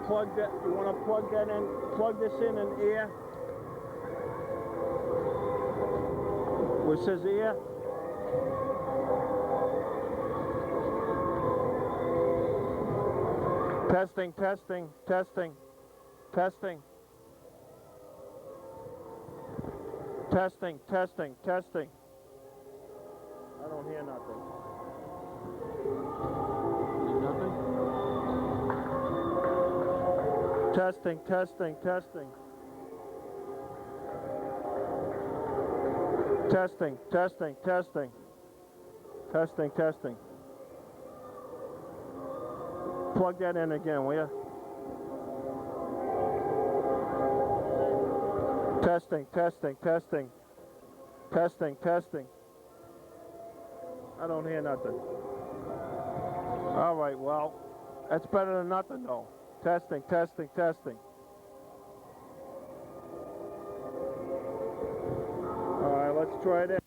plug that? You want to plug that in? Plug this in air. Where it says air. Testing, testing, testing, testing. Testing, testing, testing. I don't hear nothing. Nothing? Testing, testing, testing. Testing, testing, testing. Testing, testing. Plug that in again, will you? Testing, testing, testing. Testing, testing. I don't hear nothing. All right, well, that's better than nothing, though. Testing, testing, testing. All right, let's try it.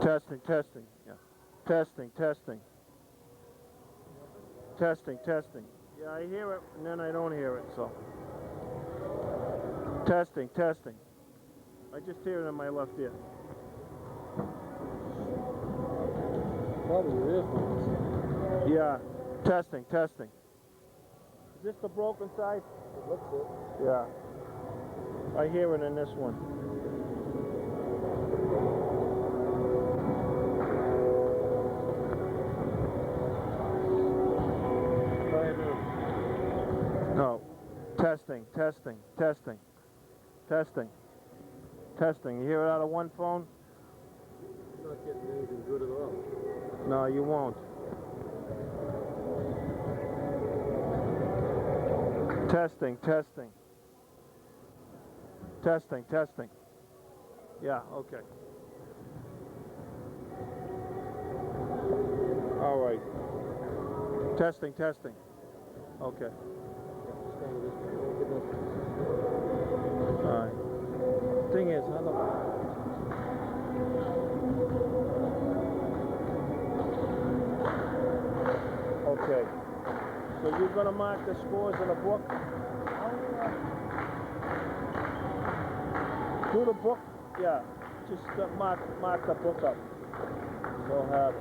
Testing, testing, yeah. Testing, testing. Testing, testing. Yeah, I hear it, and then I don't hear it, so. Testing, testing. I just hear it in my left ear. Probably your earphones. Yeah, testing, testing. Is this the broken side? It looks it. Yeah. I hear it in this one. No. Testing, testing, testing, testing, testing. You hear it out of one phone? You're not getting anything good at all. No, you won't. Testing, testing. Testing, testing. Yeah, okay. All right. Testing, testing. Okay. All right. Thing is, how the... Okay. So you're gonna mark the scores in a book? Do the book? Yeah. Just mark the book up. So have.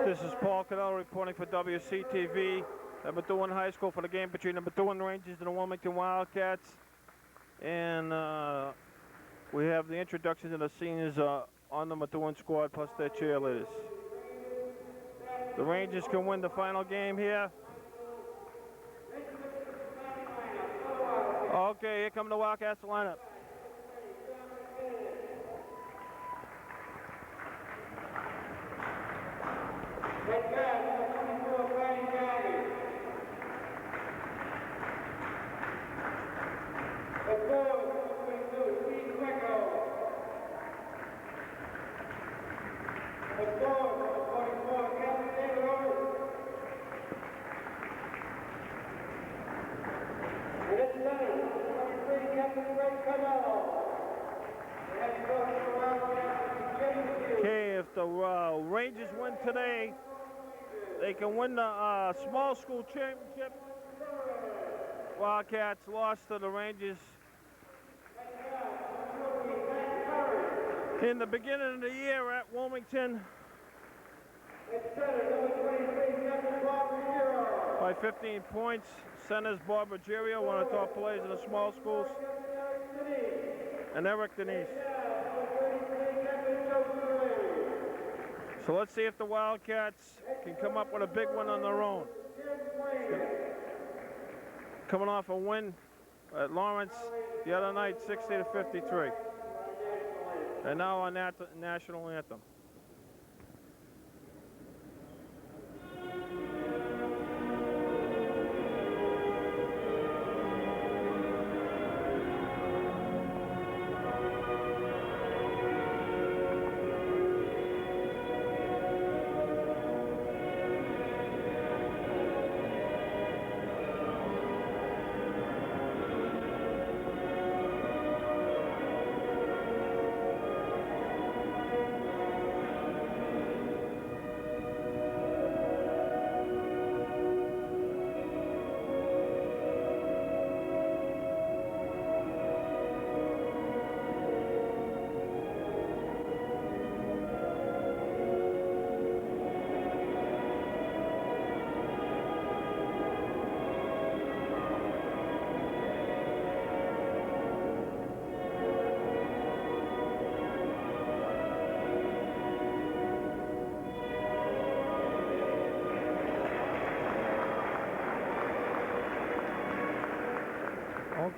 This is Paul Cadell reporting for WCTV at Methuen High School for the game between the Methuen Rangers and the Wilmington Wildcats. And we have the introductions of the seniors on the Methuen squad plus their cheerleaders. The Rangers can win the final game here. Okay, here come the Wildcats lineup. Okay, if the Rangers win today, they can win the small school championship. Wildcats lost to the Rangers in the beginning of the year at Wilmington by 15 points. Centers Bob Ruggiero, one of the top players in the small schools, and Eric Denise. So let's see if the Wildcats can come up with a big one on their own. Coming off a win at Lawrence the other night, 60-53. And now on that national anthem.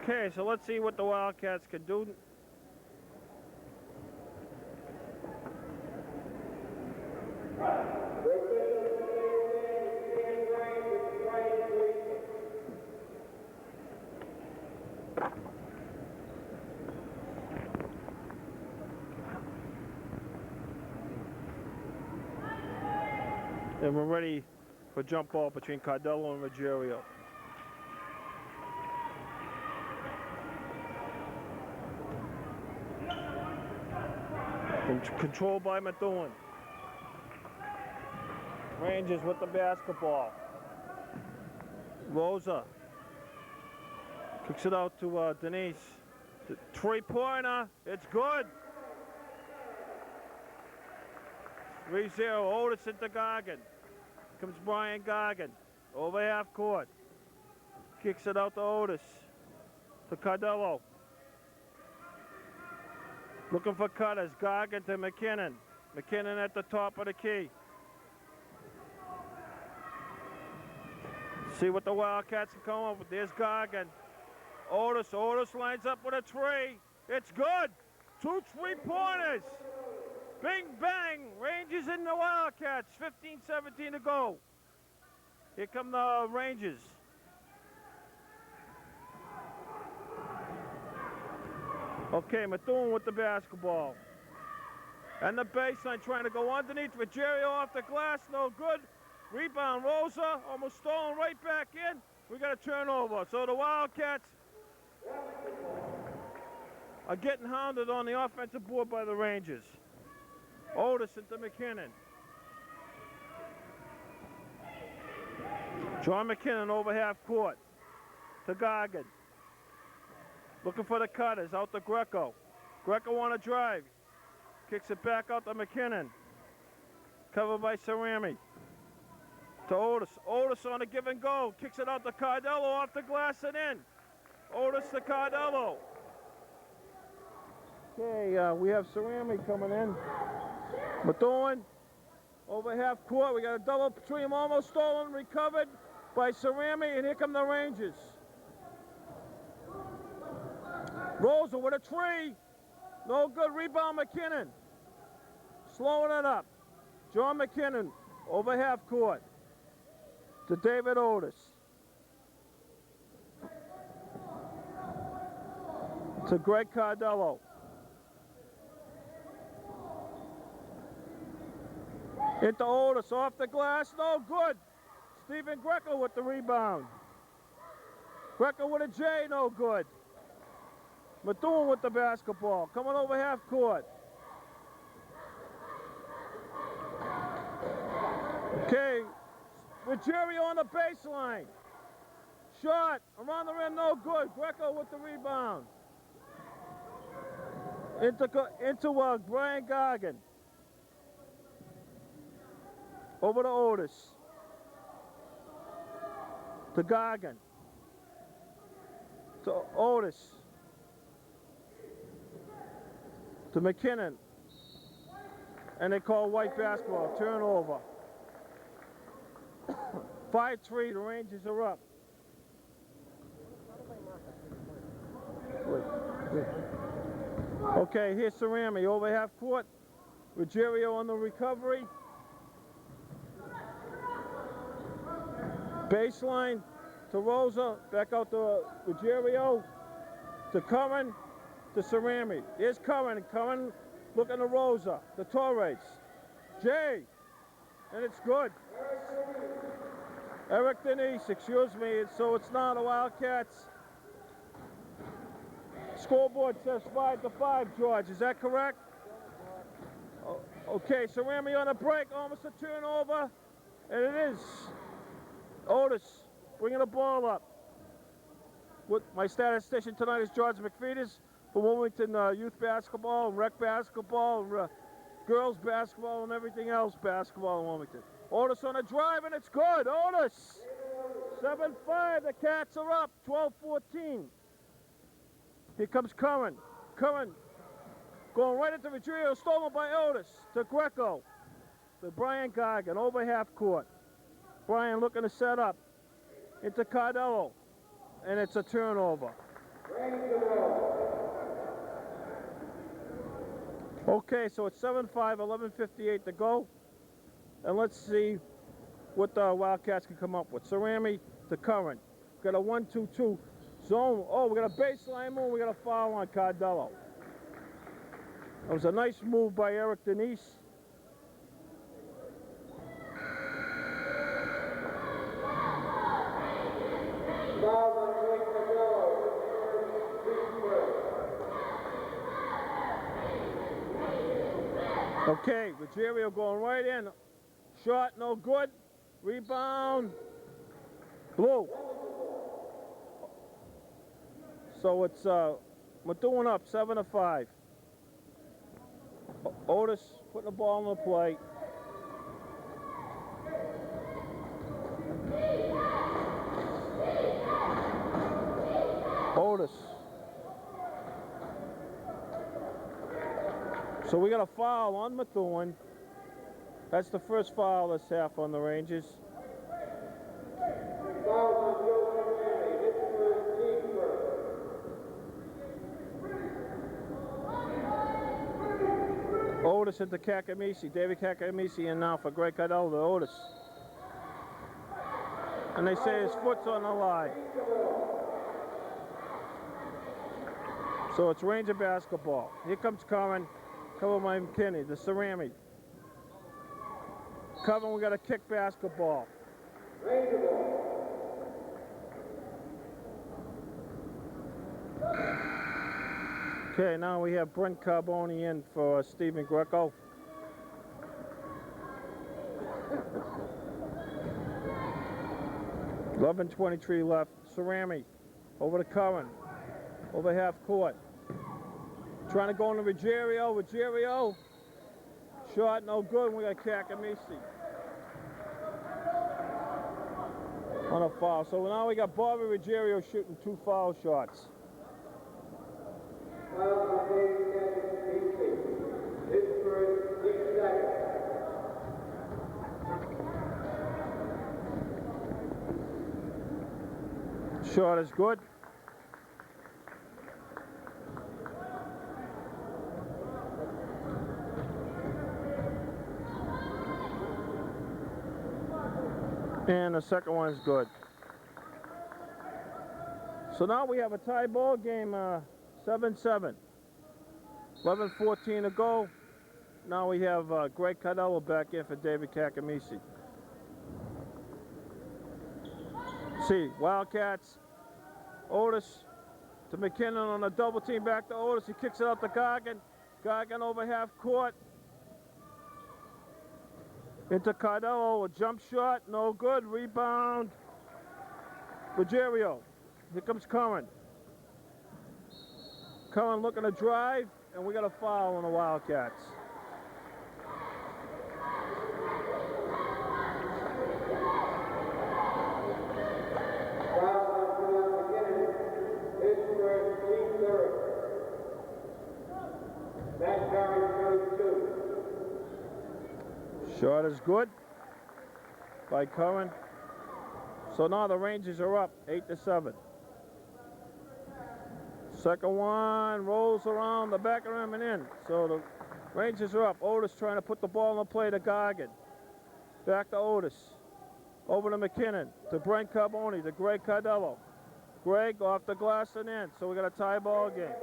Okay, so let's see what the Wildcats can do. And we're ready for jump ball between Cardello and Ruggiero. Controlled by Methuen. Rangers with the basketball. Rosa kicks it out to Denise. The three-pointer, it's good. 3-0, Otis into Gargan. Comes Brian Gargan, over half court. Kicks it out to Otis, to Cardello. Looking for cutters, Gargan to McKinnon. McKinnon at the top of the key. See what the Wildcats can come up with. There's Gargan. Otis lines up with a three. It's good. 2 3-pointers. Bing bang! Rangers in the Wildcats. 15-17 to go. Here come the Rangers. Okay, Methuen with the basketball. And the baseline trying to go underneath. Ruggiero off the glass, no good. Rebound, Rosa, almost stolen right back in. We got a turnover. So the Wildcats are getting hounded on the offensive board by the Rangers. Otis into McKinnon. John McKinnon over half court to Goggin. Looking for the cutters, out to Greco. Greco on a drive. Kicks it back out to McKinnon. Covered by Cerami. To Otis. Otis on a give and go. Kicks it out to Cardello off the glass and in. Otis to Cardello. Okay, we have Cerami coming in. Methuen over half court. We got a double between them, almost stolen, recovered by Cerami, and here come the Rangers. Rosa with a tree. No good. Rebound McKinnon. Slowing it up. John McKinnon over half court to David Otis. To Greg Cardello. Into Otis off the glass. No good. Stephen Greco with the rebound. Greco with a J. No good. Methuen with the basketball, coming over half court. Okay, Ruggiero on the baseline. Shot, around the rim, no good. Greco with the rebound. Into Brian Goggin. Over to Otis. To Goggin. To Otis. To McKinnon. And they call white basketball, turnover. 5-3, the Rangers are up. Okay, here's Cerami over half court. Ruggiero on the recovery. Baseline to Rosa, back out to Ruggiero, to Curran, to Cerami. Here's Curran looking to Rosa, to Torres. Jay, and it's good. Eric Denise, excuse me, so it's not the Wildcats. Scoreboard says 5-5, George, is that correct? Okay, Cerami on a break, almost a turnover, and it is. Otis bringing the ball up. With my statistician tonight is George McFeeters for Wilmington youth basketball, and rec basketball, and, girls basketball, and everything else basketball in Wilmington. Otis on a drive, and it's good. Otis! 7-5, the Cats are up, 12-14. Here comes Curran. Curran going right into Ruggiero, stolen by Otis, to Greco, to Brian Goggin, over half court. Brian looking to set up into Cardello, and it's a turnover. Okay, so it's 7-5, 11:58 to go. And let's see what the Wildcats can come up with. Cerami to Curran. Got a 1-2-2 zone. Oh, we got a baseline move. We got a foul on Cardello. That was a nice move by Eric Denise. Okay, Ruggiero going right in. Shot, no good. Rebound. Blue. So it's Methuen up 7-5. Otis putting the ball in the plate. Otis. So we got a foul on Methuen. That's the first foul this half on the Rangers. Otis into Kakamisi. David Kakamisi in now for Greg Cardell to Otis. And they say his foot's on the line. So it's Ranger basketball. Here comes Corin. Covered by McKinney, the Cerami. Covered, we got a kick basketball. Okay, now we have Brent Carboni in for Stephen Greco. $11:23 left. Cerami over to Curran. Over half court. Trying to go into Ruggiero. Ruggiero. Shot no good. And we got Kakamisi on a foul. So now we got Bobby Ruggiero shooting 2 foul shots. Shot is good. And the second one is good. So now we have a tie ball game, 7-7. 11:14 to go. Now we have Greg Cardello back in for David Kakamisi. See, Wildcats, Otis to McKinnon on a double team, back to Otis. He kicks it out to Gargan. Gargan over half court. Into Cardello, a jump shot, no good. Rebound. Ruggiero. Here comes Curran. Curran looking to drive, and we got a foul on the Wildcats. Shot is good by Curran. So now the Rangers are up 8-7. Second one rolls around the back of the rim and in. So the Rangers are up. Otis trying to put the ball in the play to Gargan. Back to Otis. Over to McKinnon. To Brent Carboni. To Greg Cardello. Greg off the glass and in. So we got a tie ball game.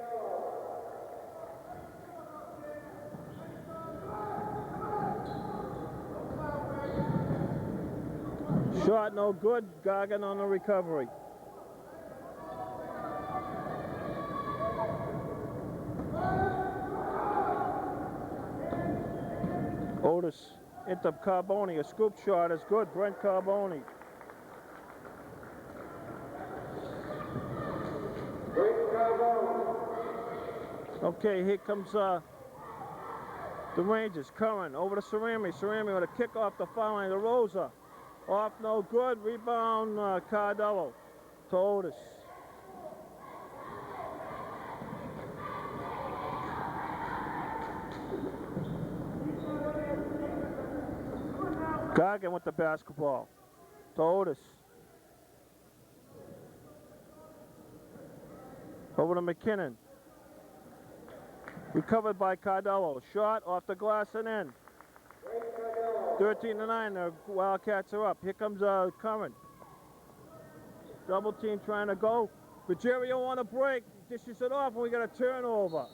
Shot no good. Gargan on the recovery. Otis into Carboni. A scoop shot is good. Brent Carboni. Okay, here comes the Rangers. Curran over to Cerami. Cerami with a kick off the foul line to Rosa. Off no good. Rebound Cardello to Otis. Gargan with the basketball to Otis. Over to McKinnon. Recovered by Cardello. Shot off the glass and in. 13-9. The Wildcats are up. Here comes Curran. Double team trying to go. Ruggiero on a break. Dishes it off and we got a turnover.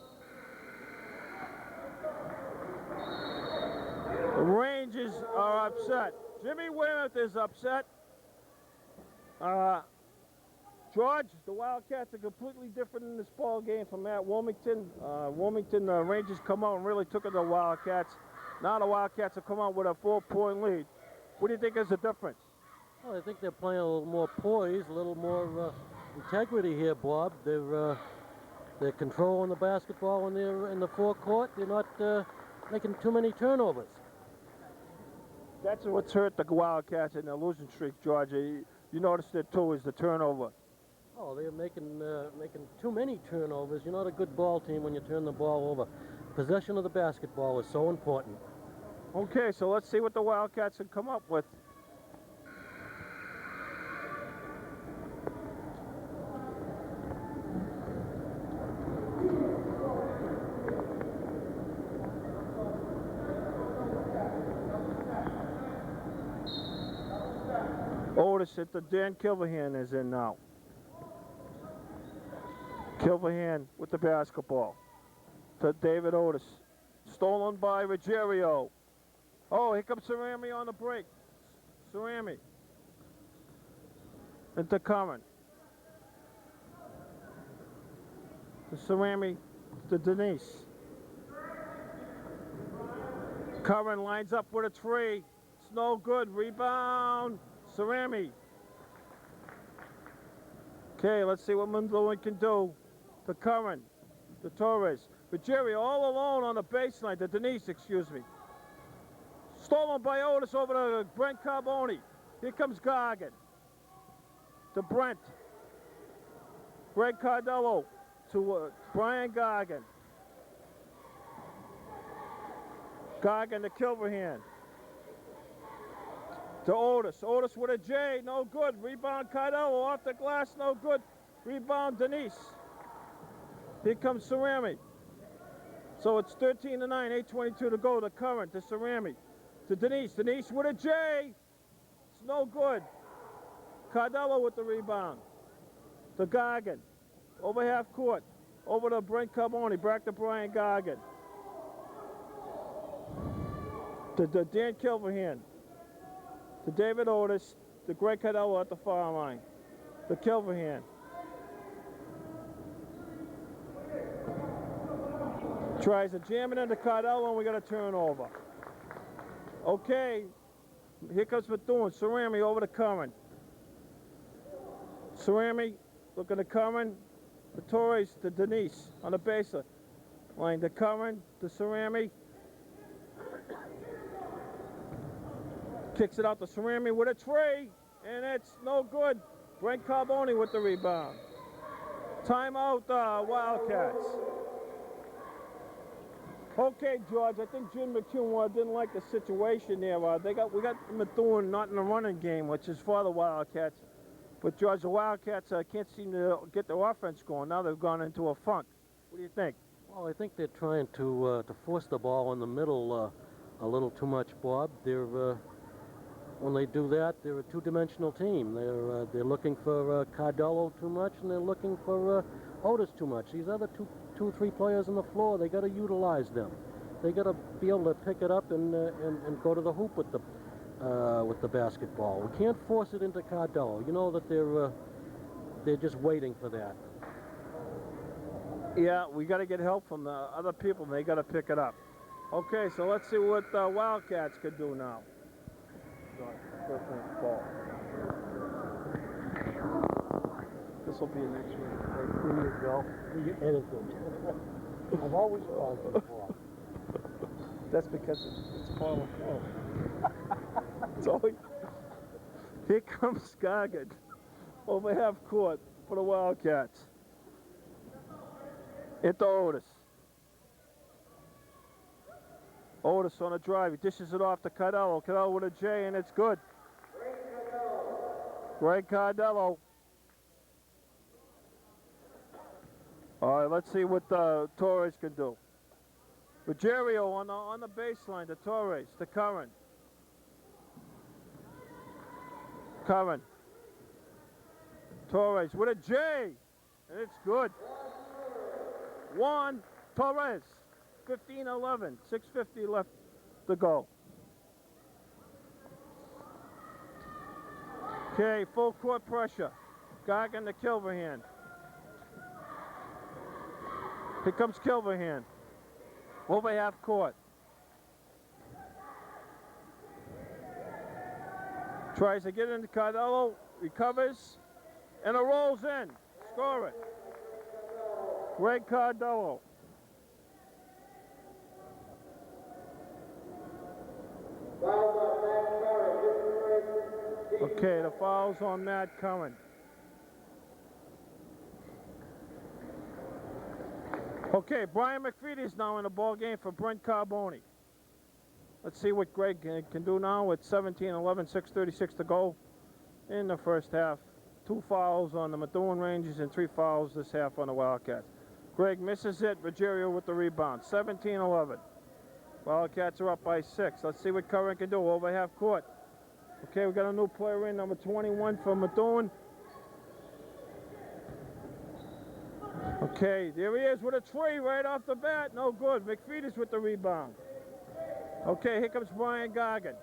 The Rangers are upset. Jimmy Weymouth is upset. George, the Wildcats are completely different in this ball game from at Wilmington. Wilmington, the Rangers come out and really took it to the Wildcats. Now the Wildcats have come out with a 4-point lead. What do you think is the difference? Well, I think they're playing a little more poise, a little more integrity here, Bob. They're controlling the basketball when they're in the forecourt. They're not making too many turnovers. That's what's hurt the Wildcats in their losing streak, George. You noticed it too, is the turnover. Oh, they're making too many turnovers. You're not a good ball team when you turn the ball over. Possession of the basketball is so important. Okay, so let's see what the Wildcats can come up with. Otis at the Dan Kilverhan is in now. Kilverhan with the basketball to David Otis. Stolen by Ruggiero. Oh, here comes Cerami on the break. Cerami. Into Curran. To Cerami to Denise. Curran lines up with a three. It's no good. Rebound. Cerami. Okay, let's see what Methuen can do. To Curran. To Torres. Ruggiero all alone on the baseline. To Denise, excuse me. Stolen by Otis over to Brent Carboni. Here comes Gargan. To Brent. Greg Cardello to Brian Gargan. Gargan to Kilverhan. To Otis. Otis with a J, no good. Rebound Cardello off the glass, no good. Rebound Denise. Here comes Cerami. So it's 13-9, 8:22 to go. To Curran, to Cerami. To Denise. Denise with a J. It's no good. Cardello with the rebound. To Gargan. Over half court. Over to Brent Carboni. Back to Brian Gargan. To Dan Kilverhan. To David Otis. To Greg Cardello at the far line. To Kilverhan. Tries to jam it into Cardello and we got a turnover. Okay. Here comes Methuen. Cerami over to Curran. Cerami looking to Curran. To Torres to Denise on the baseline. To Curran. To Cerami. Kicks it out to Cerami with a three. And it's no good. Brent Carboni with the rebound. Timeout, Wildcats. Okay, George, I think Jim McHugh didn't like the situation there. We got Methuen not in the running game, which is for the Wildcats. But, George, the Wildcats can't seem to get their offense going. Now they've gone into a funk. What do you think? Well, I think they're trying to force the ball in the middle a little too much, Bob. When they do that, they're a two-dimensional team. They're looking for Cardello too much, and they're looking for Otis too much. These other two, three players on the floor, they got to utilize them. They got to be able to pick it up and go to the hoop with the basketball. We can't force it into Cardello. You know that they're just waiting for that. Yeah, we got to get help from the other people, and they got to pick it up. Okay, so let's see what the Wildcats could do now. This will be an extra. Here you go. You edited. I've always called you before. That's because it's Paul. It's always. Here comes Gargan over half court for the Wildcats. Into Otis. Otis on a drive. He dishes it off to Cardello. Cardello with a J, and it's good. Greg Cardello. All right, let's see what Torres can do. Ruggiero on the baseline to Torres, to Curran. Curran. Torres with a J, and it's good. One, Torres. 15-11, 6:50 left to go. Okay, full court pressure. Gargan to Kilverhan. Here comes Kilverhan. Over half court. Tries to get into Cardello, recovers, and it rolls in. Score it. Greg Cardello. Okay, the foul's on Matt Curran. Okay, Brian McFeety is now in the ball game for Brent Carboni. Let's see what Greg can do now with 17-11, 6:36 to go in the first half. 2 fouls on the Methuen Rangers and 3 fouls this half on the Wildcats. Greg misses it. Ruggiero with the rebound. 17-11. Wildcats are up by 6. Let's see what Curran can do over half court. Okay, we got a new player in, number 21 from Methuen. Okay, there he is with a tree right off the bat. No good. McFeeters with the rebound. Okay, here comes Brian Gargan.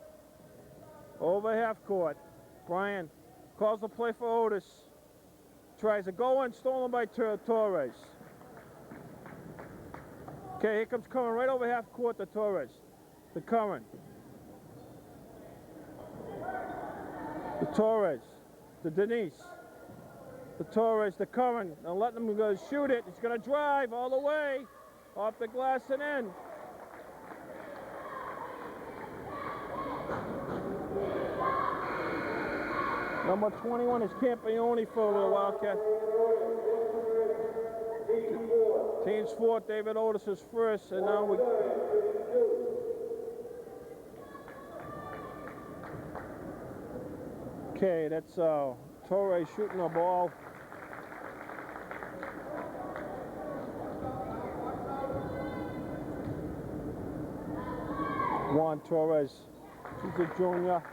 Over half court. Brian calls the play for Otis. Tries to go in, stolen by Torres. Okay, here comes Curran right over half court to Torres. To Curran. To Torres. To Denise. To Torres. To Curran. Now letting him go shoot it. He's going to drive all the way. Off the glass and in. Number 21 is Campione for the Wildcat. Team's fourth. David Otis is first. And now we... Okay, that's Torres shooting the ball. Juan Torres, he's a junior.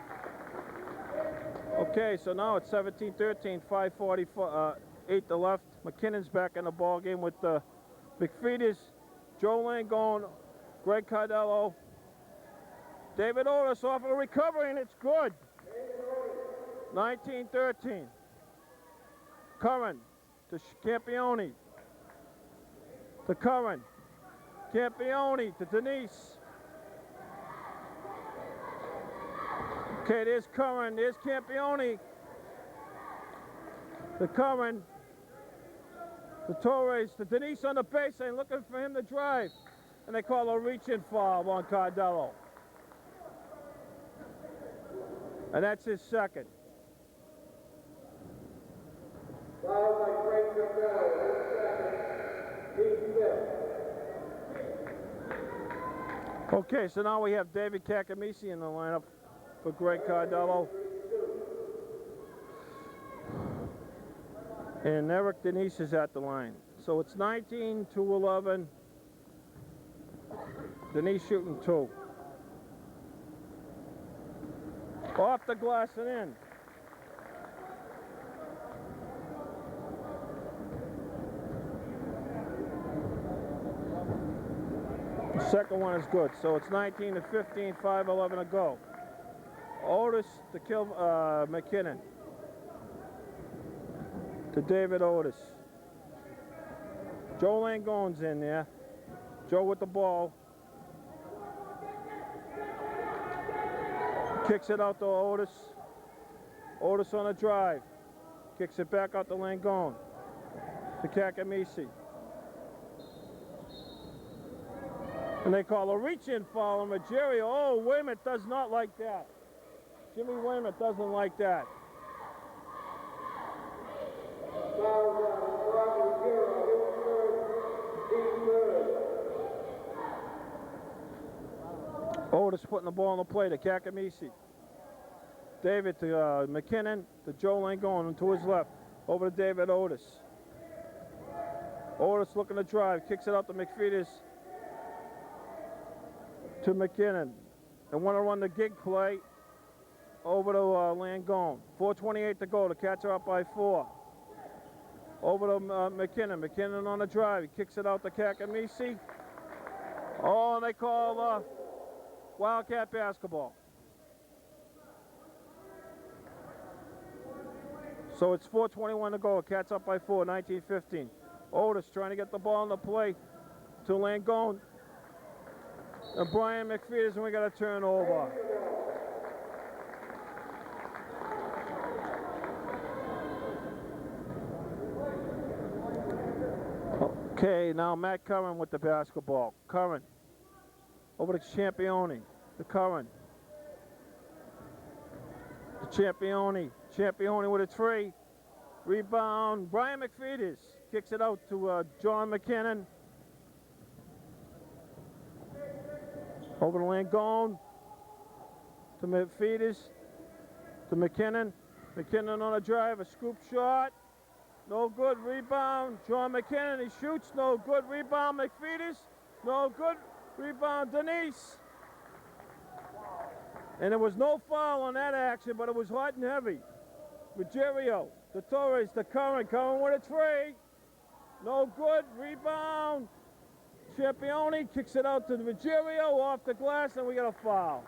Okay, so now it's 17-13, 5:48 to left. McKinnon's back in the ball game with the McFeeters, Joe Langone, Greg Cardello, David Otis off of a recovery, and it's good. 19-13. Curran to Campione. To Curran. Campione to Denise. Okay, there's Curran, there's Campione. To Curran. To Torres, to Denise on the baseline, looking for him to drive. And they call a reach-in foul on Cardello. And that's his second. Okay, so now we have David Cacamisi in the lineup for Greg Cardello. And Eric Denise is at the line. So it's 19-11. Denise shooting 2. Off the glass and in. The second one is good. So it's 19-15, 5:11 to go. Otis to kill McKinnon. To David Otis. Joe Langone's in there. Joe with the ball. Kicks it out to Otis. Otis on a drive. Kicks it back out to Langone. To Cacamisi. And they call a reach-in foul on Ruggiero. Oh, Weymouth does not like that. Jimmy Weymouth doesn't like that. Otis putting the ball on the play to Cacamisi. David to McKinnon, to Joe Langone, and to his left. Over to David Otis. Otis looking to drive, kicks it out to McFeeters. To McKinnon. They want to run the gig play over to Langone. 4:28 to go to catch her up by 4. Over to McKinnon. McKinnon on the drive. He kicks it out to Cacamisi. Oh, and they call Wildcat basketball. So it's 4:21 to go. Cats up by 4, 19-15. Otis trying to get the ball on the play to Langone. And Brian McFeeters, and we got a turnover. Okay, now Matt Curran with the basketball. Curran. Over to Campione. To Curran. To Campione. Campione with a 3. Rebound. Brian McFeeters kicks it out to John McKinnon. Over to Langone. To McFeeters. To McKinnon. McKinnon on a drive. A scoop shot. No good. Rebound. John McKinnon. He shoots. No good. Rebound. McFeeters. No good. Rebound. Denise. And there was no foul on that action, but it was hot and heavy. Ruggiero to Torres to Curran. Curran with a three. No good. Rebound. Championi kicks it out to Ruggiero off the glass, and we got a foul.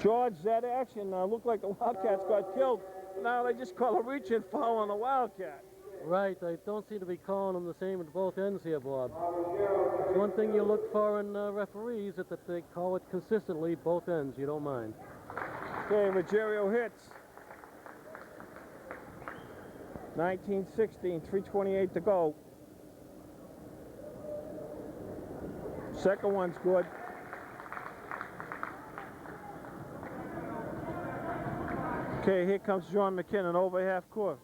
George, that action looked like the Wildcats got killed. Now they just call a reach-in foul on the Wildcats. Right, they don't seem to be calling them the same at both ends here, Bob. It's one thing you look for in referees, that they call it consistently both ends. You don't mind. Okay, Ruggiero hits. 19-16, 3:28 to go. Second one's good. Okay, here comes John McKinnon over half court.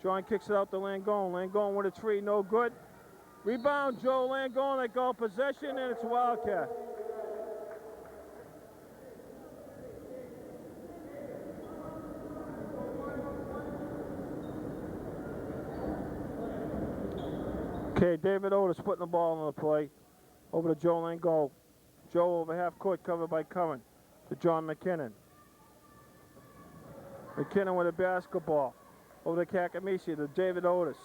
John kicks it out to Langone. Langone with a three, no good. Rebound, Joe Langone. They call possession, and it's a Wildcat. Okay, David Otis putting the ball on the play. Over to Joe Langone. Joe over half court, covered by Curran. To John McKinnon. McKinnon with a basketball. Over to Kakamisi, to David Otis.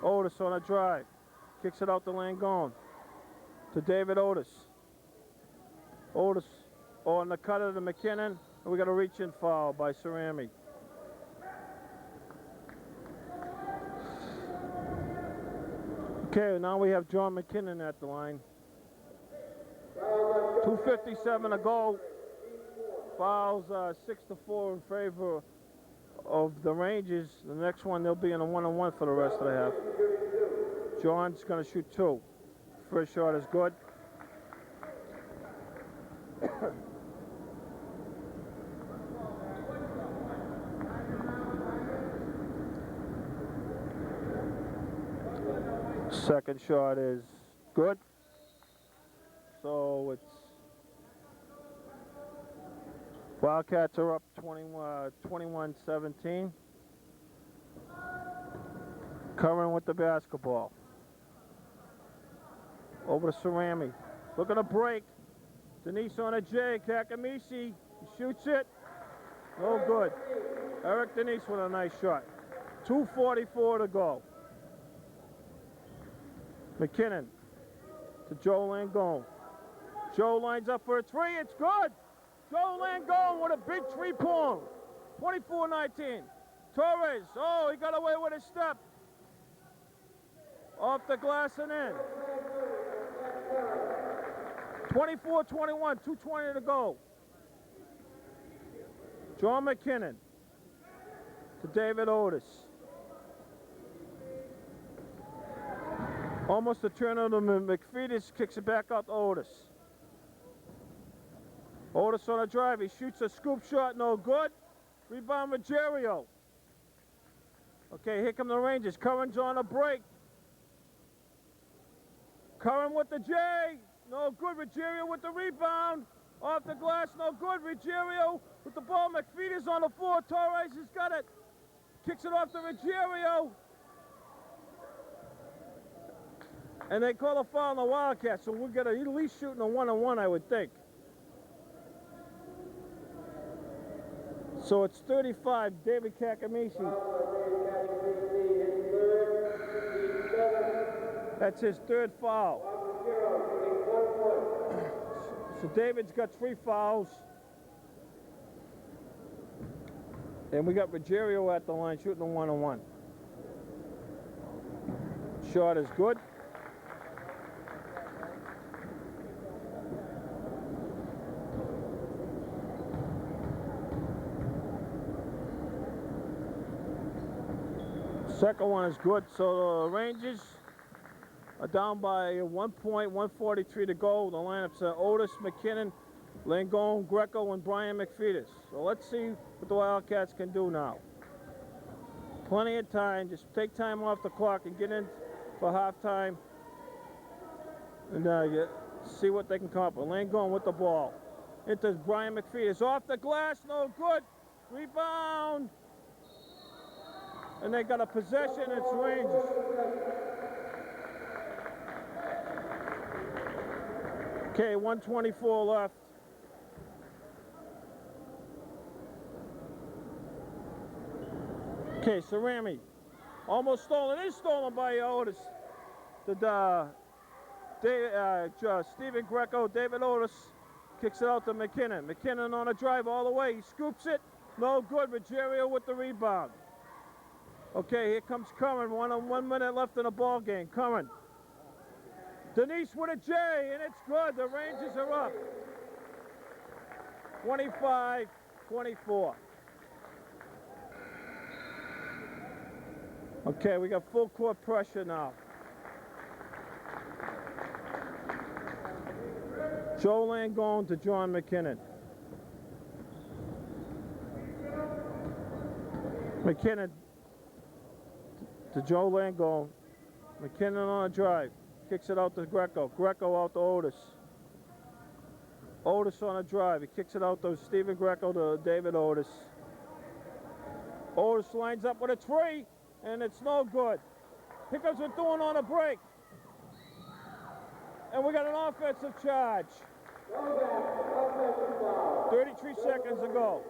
Otis on a drive. Kicks it out to Langone. To David Otis. Otis on the cutter to McKinnon. And we got a reach-in foul by Cerami. Okay, now we have John McKinnon at the line. 2:57 to go. Fouls 6-4 in favor of the Rangers. The next one, they'll be in a 1-on-1 for the rest of the half. John's going to shoot two. First shot is good. Second shot is good. So it's Wildcats are up 21-17. Curran with the basketball. Over to Cerami. Look at the break. Denise on a J. Kakamisi. He shoots it. No good. Eric Denise with a nice shot. 2:44 to go. McKinnon to Joe Langone. Joe lines up for a three. It's good. Joe Langone with a big three-pointer. 24-19. Torres. Oh, he got away with a step. Off the glass and in. 24-21. 2:20 to go. John McKinnon to David Otis. Almost a turnover. McFetus kicks it back out to Otis. Otis on a drive. He shoots a scoop shot. No good. Rebound Ruggiero. Okay, here come the Rangers. Curran's on a break. Curran with the J. No good. Ruggiero with the rebound. Off the glass. No good. Ruggiero with the ball. McFetus on the floor. Torres has got it. Kicks it off to Ruggiero. And they call a foul on the Wildcats, so we'll get at least shooting a 1-on-1, I would think. So it's 35, David Kakamisi. That's his third foul. So David's got 3 fouls. And we got Ruggiero at the line shooting a 1-on-1. Shot is good. Second one is good, so the Rangers are down by 1 point, 1:43 to go. The lineups are Otis, McKinnon, Langone, Greco, and Brian McFetus. So let's see what the Wildcats can do now. Plenty of time. Just take time off the clock and get in for halftime and see what they can come up with. Langone with the ball. Into Brian McFetus. Off the glass, no good. Rebound. And they got a possession. It's Rangers. Okay, 124 left. Okay, Cerami. Almost stolen. It is stolen by Otis. Stephen Greco, David Otis kicks it out to McKinnon. McKinnon on a drive all the way. He scoops it. No good. Ruggiero with the rebound. Okay, here comes Curran. 1 minute left in the ball game. Curran. Denise with a J, and it's good. The Rangers are up. 25-24. Okay, we got full court pressure now. Joe Langone to John McKinnon. McKinnon to Joe Langone. McKinnon on a drive. Kicks it out to Greco. Greco out to Otis. Otis on a drive. He kicks it out to Stephen Greco to David Otis. Otis lines up with a three, and it's no good. Here comes Methuen on a break. And we got an offensive charge. 33 seconds to go.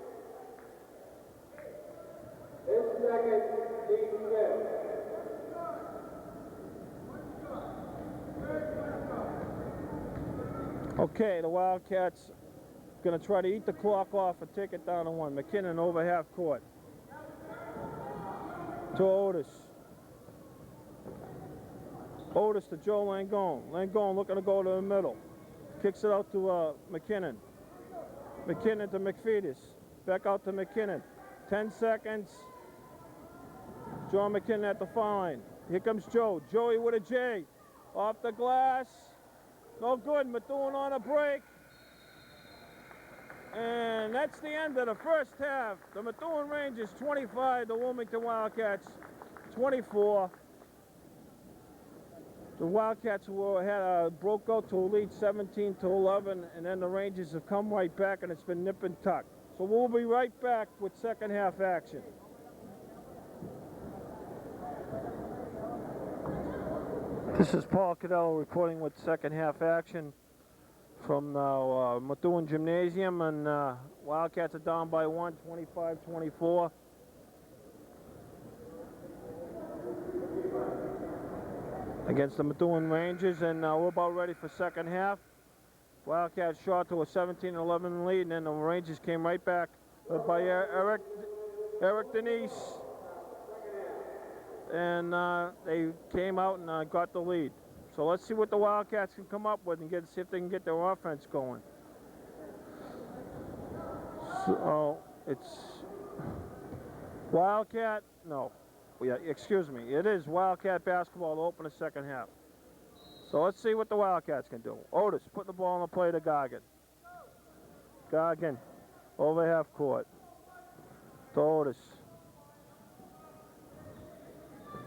Okay, the Wildcats going to try to eat the clock off and take it down to one. McKinnon over half court. To Otis. Otis to Joe Langone. Langone looking to go to the middle. Kicks it out to McKinnon. McKinnon to McFetus. Back out to McKinnon. 10 seconds. John McKinnon at the foul line. Here comes Joe. Joey with a J. Off the glass. No good. Methuen on a break. And that's the end of the first half. The Methuen Rangers 25, the Wilmington Wildcats 24. The Wildcats broke out to a lead 17-11, and then the Rangers have come right back, and it's been nip and tuck. So we'll be right back with second half action. This is Paul Cadello reporting with second half action from Methuen Gymnasium, and Wildcats are down by one, 25-24. Against the Methuen Rangers, and we're about ready for second half. Wildcats shot to a 17-11 lead, and then the Rangers came right back by Eric Denise, and they came out and got the lead. So let's see what the Wildcats can come up with and see if they can get their offense going. So it's Wildcat, no. Yeah, excuse me. It is Wildcat basketball to open the second half. So let's see what the Wildcats can do. Otis put the ball on the play to Goggin. Goggin over half court. To Otis.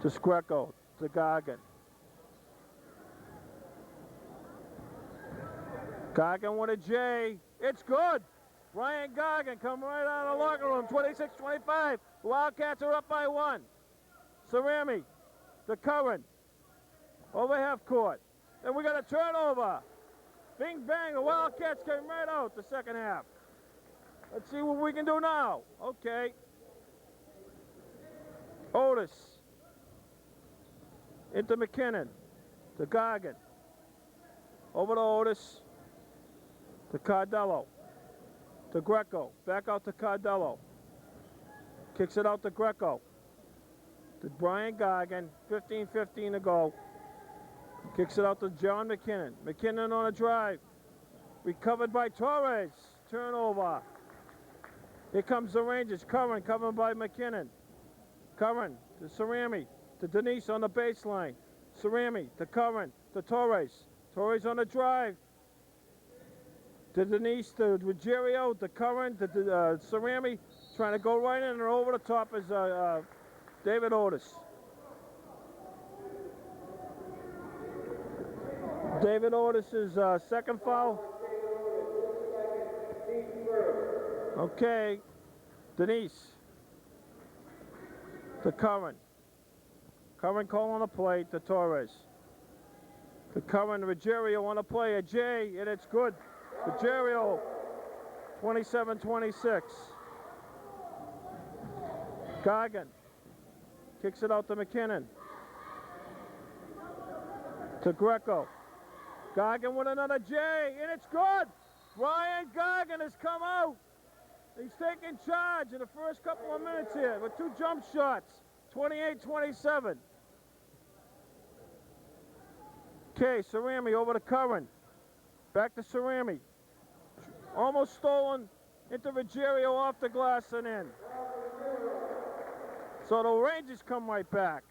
To Greco. To Goggin. Goggin with a J. It's good. Ryan Goggin come right out of the locker room. 26-25. The Wildcats are up by one. Cerami to Curran. Over half court. And we got a turnover. Bing bang, the Wildcats came right out the second half. Let's see what we can do now. Okay. Otis. Into McKinnon. To Goggin. Over to Otis. To Cardello. To Greco. Back out to Cardello. Kicks it out to Greco. To Brian Goggin. 15-15 to go. Kicks it out to John McKinnon. McKinnon on a drive. Recovered by Torres. Turnover. Here comes the Rangers. Curran covered by McKinnon. Curran to Cerami. To Denise on the baseline. Cerami to Curran. To Torres. Torres on a drive. To Denise. To Ruggiero. To Curran. To Cerami. Trying to go right in, and over the top is David Otis. David Otis' second foul. Okay. Denise. To Curran. Curran calling the play to Torres. To Curran, Ruggiero on a play, a J, and it's good. Ruggiero, 27-26. Gargan kicks it out to McKinnon. To Greco. Gargan with another J, and it's good. Brian Gargan has come out. He's taking charge in the first couple of minutes here with 2 jump shots, 28-27. Okay, Cerami over to Curran. Back to Cerami. Almost stolen into Ruggiero off the glass and in. So the Rangers come right back.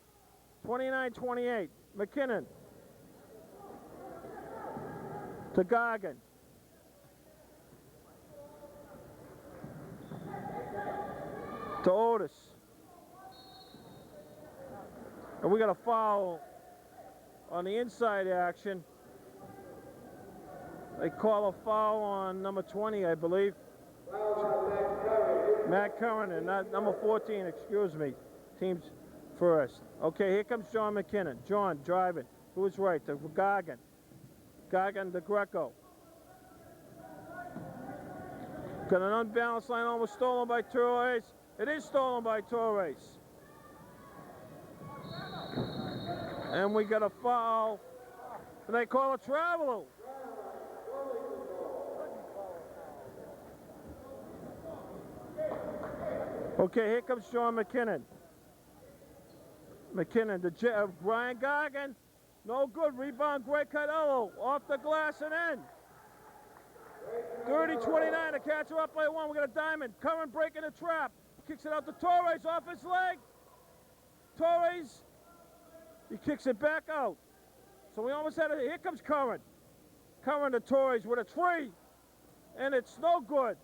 29-28. McKinnon. To Gargan. To Otis. And we got a foul on the inside action. They call a foul on number 20, I believe. Matt Curran, and not number 14, excuse me. Team's first. Okay, here comes John McKinnon. John driving to his right, to Gargan. Gargan to Greco. Got an unbalanced line, almost stolen by Torres. It is stolen by Torres. And we got a foul. And they call a travel. Okay, here comes John McKinnon. McKinnon to Brian Gargan. No good. Rebound, Greg Cardello. Off the glass and in. 30-29 to catch her up by 1. We got a diamond. Curran breaking the trap. Kicks it out to Torres off his leg. Torres. He kicks it back out. So we almost had it. Here comes Curran. Curran to Torres with a 3. And it's no good.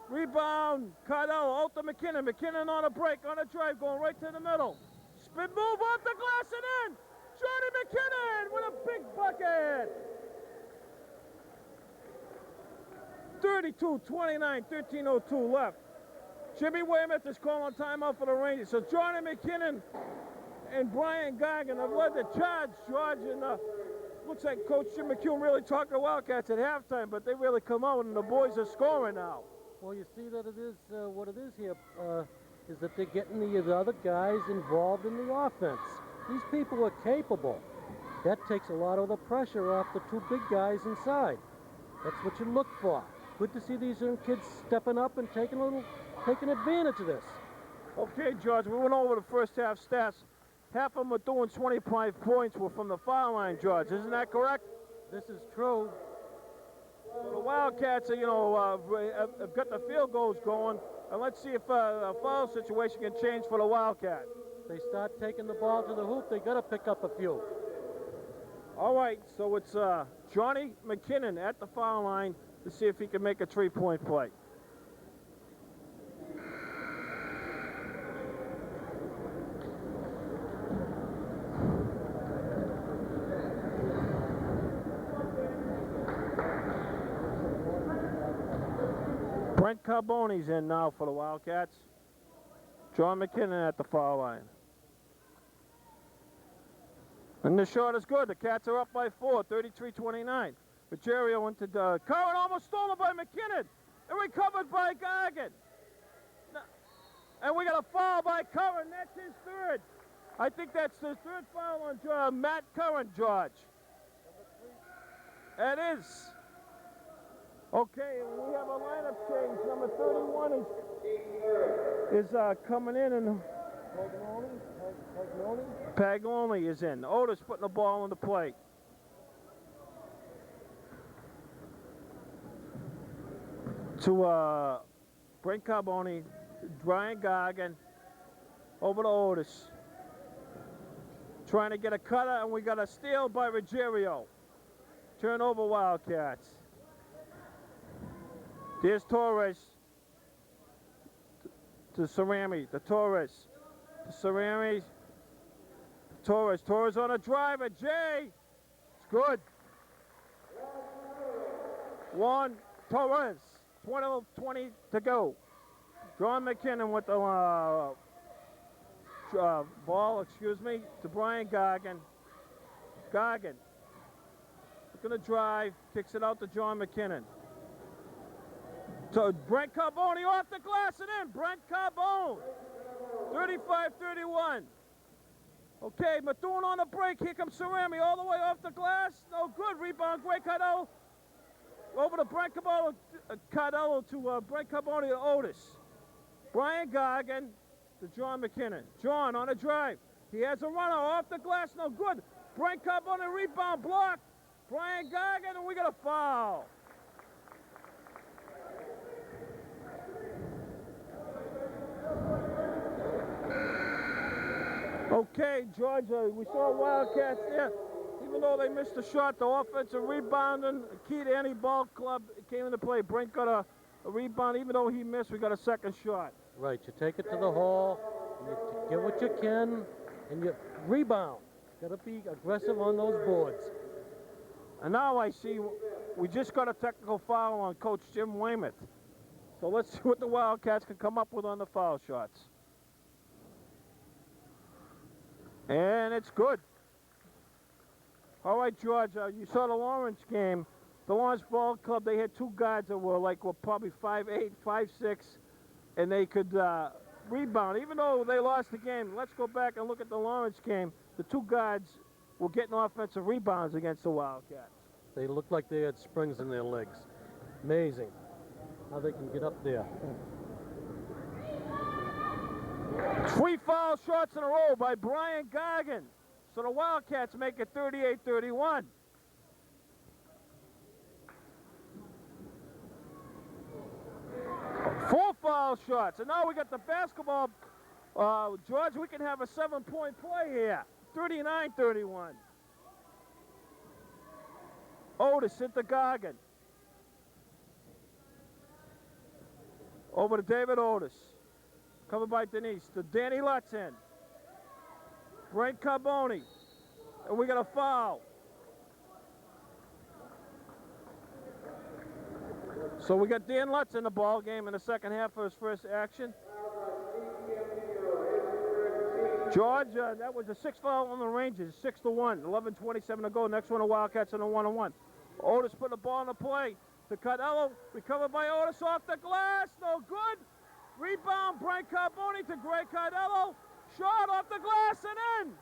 Rebound, Cardello out to McKinnon. McKinnon on a break, on a drive, going right to the middle. Spin move off the glass and in. Johnny McKinnon with a big bucket. 32-29, 13:02 left. Jimmy Weymouth is calling timeout for the Rangers. So Johnny McKinnon and Brian Gargan have led the charge, George, and looks like Coach Jim McHugh really talked to Wildcats at halftime, but they really come out and the boys are scoring now. Well, you see that it is what it is here, is that they're getting the other guys involved in the offense. These people are capable. That takes a lot of the pressure off the 2 big guys inside. That's what you look for. Good to see these young kids stepping up and taking advantage of this. Okay, George, we went over the first half stats. Half of them are doing 25 points were from the foul line, George. Isn't that correct? This is true. The Wildcats, have got the field goals going, and let's see if a foul situation can change for the Wildcats. They start taking the ball to the hoop, they got to pick up a few. All right, so it's Johnny McKinnon at the foul line to see if he can make a 3-point play. Brent Carbone's in now for the Wildcats. John McKinnon at the foul line. And the shot is good. The Cats are up by 4, 33-29. Ruggiero into Curran, almost stolen by McKinnon. And recovered by Gargan. And we got a foul by Curran. That's his 3rd. I think that's the 3rd foul on Matt Curran, George. It is. Okay, we have a lineup change. Number 31 is coming in, and Pagnoni is in. Otis putting the ball in the plate. To Brent Carboni, Brian Gargan, over to Otis. Trying to get a cutter, and we got a steal by Ruggiero. Turnover Wildcats. There's Torres to Cerami, to Torres, to Cerami, Torres on a drive, Jay, it's good. 1, Torres, 20 to go. John McKinnon with the ball, to Brian Gargan. Goggin. Gonna drive, kicks it out to John McKinnon. So Brent Carbone off the glass and in. Brent Carbone. 35-31. Okay, Methuen on the break. Here comes Cerami all the way off the glass. No good. Rebound, Greg Cardello. Over to Brent Cardello to Brent Carbone to Otis. Brian Goggin to John McKinnon. John on a drive. He has a runner off the glass. No good. Brent Carbone rebound block. Brian Goggin, and we got a foul. Okay, Georgia, we saw Wildcats there. Even though they missed a shot, the offensive rebounding, key to any ball club, came into play. Brent got a rebound. Even though he missed, we got a second shot. Right, you take it to the hole, and you get what you can, and you rebound. Got to be aggressive on those boards. And now I see we just got a technical foul on Coach Jim Weymouth. So let's see what the Wildcats can come up with on the foul shots. And it's good. All right, George, you saw the Lawrence game. The Lawrence Ball Club, they had two guards that were probably 5'8", 5'6", and they could rebound. Even though they lost the game, let's go back and look at the Lawrence game. The two guards were getting offensive rebounds against the Wildcats. They looked like they had springs in their legs. Amazing how they can get up there. 3 foul shots in a row by Brian Goggin. So the Wildcats make it 38-31. Four foul shots. And now we got the basketball. George, we can have a 7-point play here. 39-31. Otis into Goggin. Over to David Otis. Covered by Denise. To Danny Lutz in. Brent Carbone. And we got a foul. So we got Dan Lutz in the ball game in the second half for his first action. George, that was a 6 foul on the Rangers, 6-1, 11:27 to go. Next one, the Wildcats on a 1-on-1. Otis put the ball in the play to Cardello, recovered by Otis off the glass, no good. Rebound, Brent Carbone to Greg Cardello, shot off the glass and in.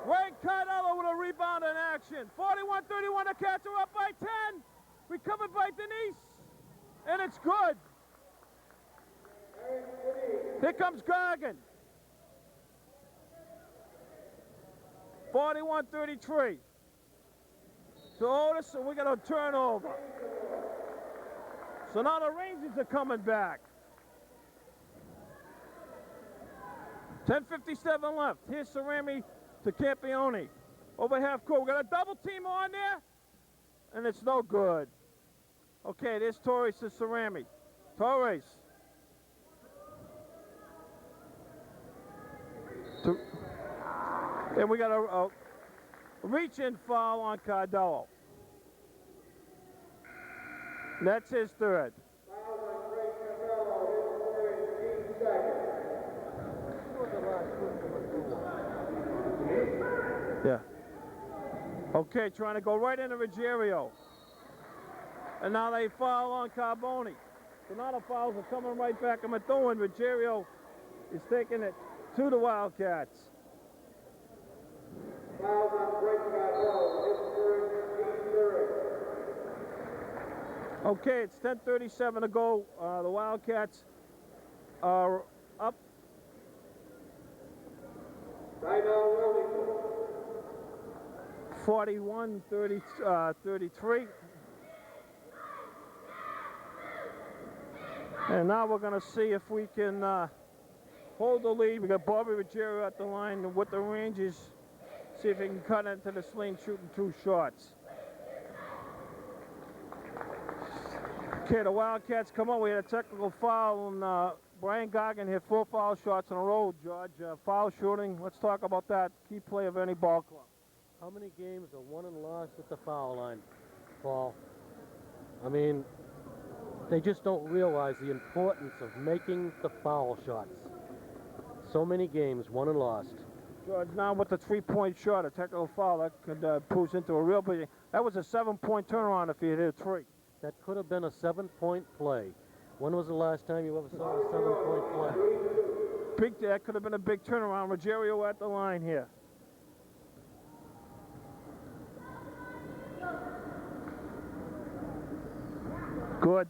Greg Cardello with a rebound in action. 41-31, the Cats are up by 10. Recovered by Denise, and it's good. Here comes Goggin. 41-33. So Otis, and we got a turnover. So now the Rangers are coming back. 10:57 left. Here's Cerami to Campione. Over half court. We got a double team on there, and it's no good. Okay, there's Torres to Cerami. Torres. And we got a reach-in foul on Cardello. That's his third. Yeah. Okay, trying to go right into Ruggiero. And now they foul on Carbone. So now the fouls are coming right back at Methuen. Ruggiero is taking it to the Wildcats. Okay, it's 10:37 to go. The Wildcats are up. 41-33. And now we're going to see if we can hold the lead. We got Bobby Ruggiero at the line with the Rangers. See if he can cut into the sling, shooting 2 shots. Okay, the Wildcats come on. We had a technical foul, and Brian Goggin hit 4 foul shots in a row, George. Foul shooting, let's talk about that. Key play of any ball club. How many games are won and lost at the foul line, Paul? I mean, they just don't realize the importance of making the foul shots. So many games won and lost. George now with the 3-point shot, a technical foul. That could push into a real big. That was a 7-point turnaround if he had hit a 3. That could have been a 7-point play. When was the last time you ever saw a 7-point play? That could have been a big turnaround. Ruggiero at the line here. Good.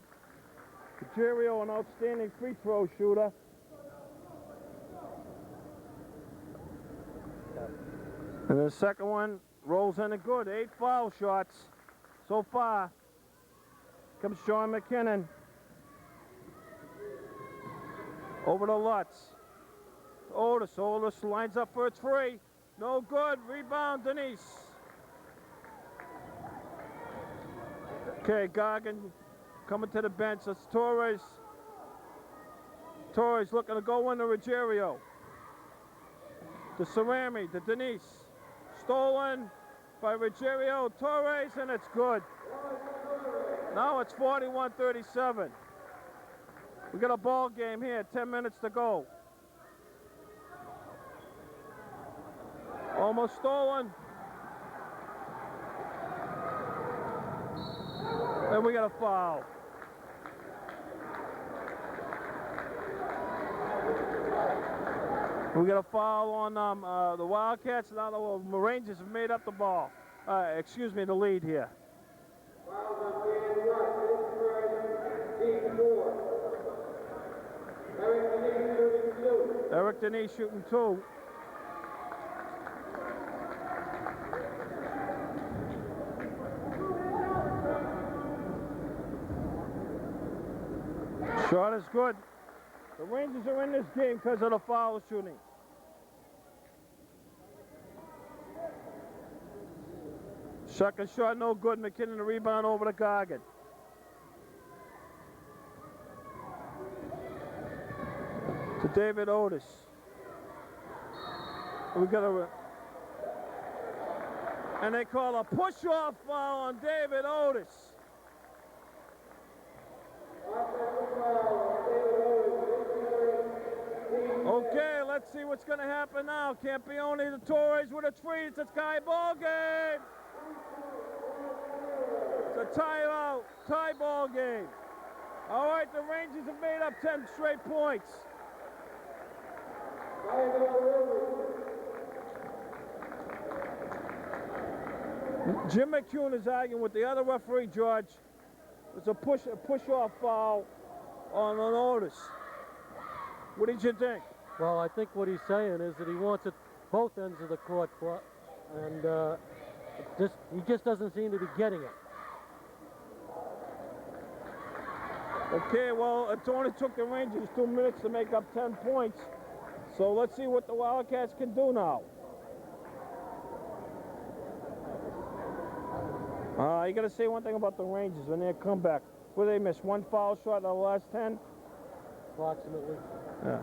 Ruggiero, an outstanding free throw shooter. And the second one rolls in it good. 8 foul shots so far. Comes John McKinnon. Over to Lutz. Otis lines up for a 3. No good. Rebound, Denise. Okay, Goggin coming to the bench. That's Torres. Torres looking to go into Ruggiero. To Cerami, to Denise. Stolen by Ruggiero. Torres, and it's good. Now it's 41-37. We got a ball game here, 10 minutes to go. Almost stolen. And we got a foul. We got a foul on the Wildcats. Now the Rangers have made up the ball. The lead here. Eric Denise shooting 2. Shot is good. The Rangers are in this game because of the foul shooting. Second shot, no good. McKinnon, the rebound over to Goggin. To David Otis. And they call a push-off foul on David Otis. Okay, let's see what's going to happen now. Campione to Torres with a 3. It's a tie ball game. It's a tie ball game. All right, the Rangers have made up 10 straight points. Jim McCune is arguing with the other referee, George. It's a push-off foul on an Otis. What did you think? Well, I think what he's saying is that he wants it both ends of the court, and he just doesn't seem to be getting it. Okay, well, it only took the Rangers 2 minutes to make up 10 points. So let's see what the Wildcats can do now. You got to say one thing about the Rangers when they come back. Where they missed 1 foul shot in the last 10? Approximately. Yeah.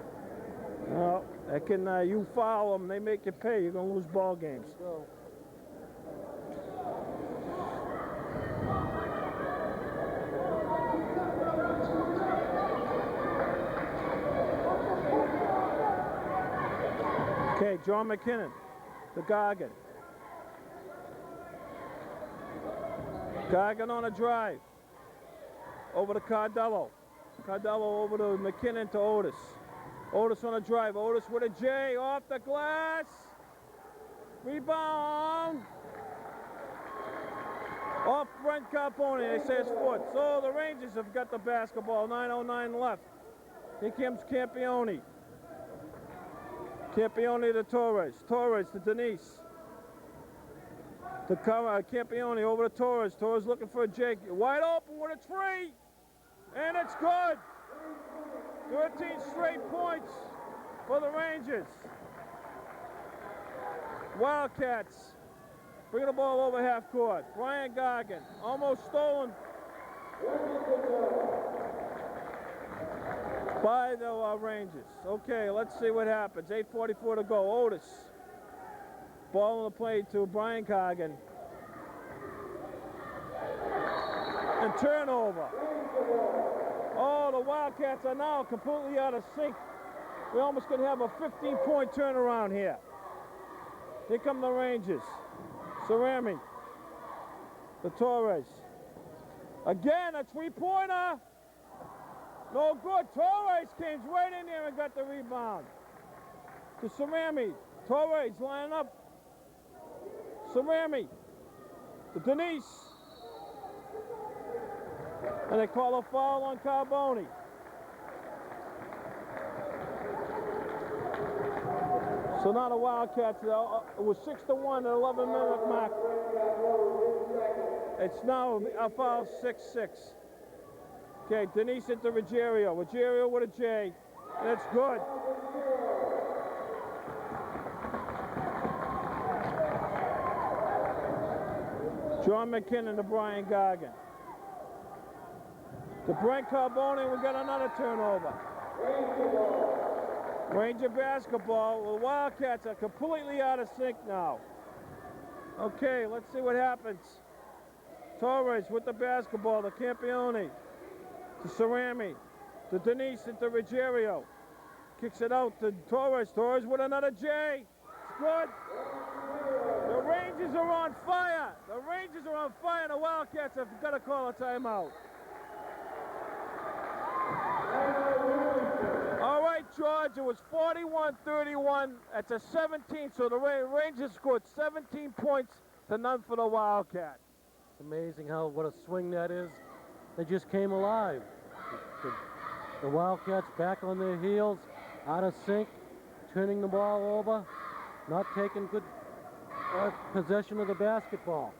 Well, you foul them, they make you pay. You're going to lose ball games. So. Okay, John McKinnon, the Goggin. Goggin on a drive. Over to Cardello. Cardello over to McKinnon to Otis. Otis on a drive. Otis with a J off the glass. Rebound. Off Brent Carpone. They say it's foot. So the Rangers have got the basketball. 9:09 left. Here comes Campione. Campione to Torres. Torres to Denise. To Campione over to Torres. Torres looking for a Jake. Wide open with a 3. And it's good. 13 straight points for the Rangers. Wildcats bring the ball over half court. Brian Goggin almost stolen by the Rangers. Okay, let's see what happens. 8:44 to go. Otis. Ball on the play to Brian Goggin. And turnover. Oh, the Wildcats are now completely out of sync. We almost could have a 15-point turnaround here. Here come the Rangers. Cerami. The Torres. Again, a three-pointer. No good. Torres came right in there and got the rebound. To Cerami. Torres lining up. Cerami. To Denise. And they call a foul on Carboni. So now the Wildcats, it was 6-1 at 11-minute mark. It's now a foul 6-6. Okay, Denise into Ruggiero. Ruggiero with a J, and it's good. John McKinnon to Brian Gargan. To Brent Carboni, we got another turnover. Ranger basketball. The Wildcats are completely out of sync now. Okay, let's see what happens. Torres with the basketball to Campione. To Cerami. To Denise and to Ruggiero. Kicks it out to Torres. Torres with another J. It's good. The Rangers are on fire. The Rangers are on fire. The Wildcats have got to call a timeout. All right, George, it was 41-31. That's a 17, so the Rangers scored 17 points to none for the Wildcats. It's amazing what a swing that is. They just came alive. The Wildcats back on their heels, out of sync, turning the ball over, not taking good possession of the basketball.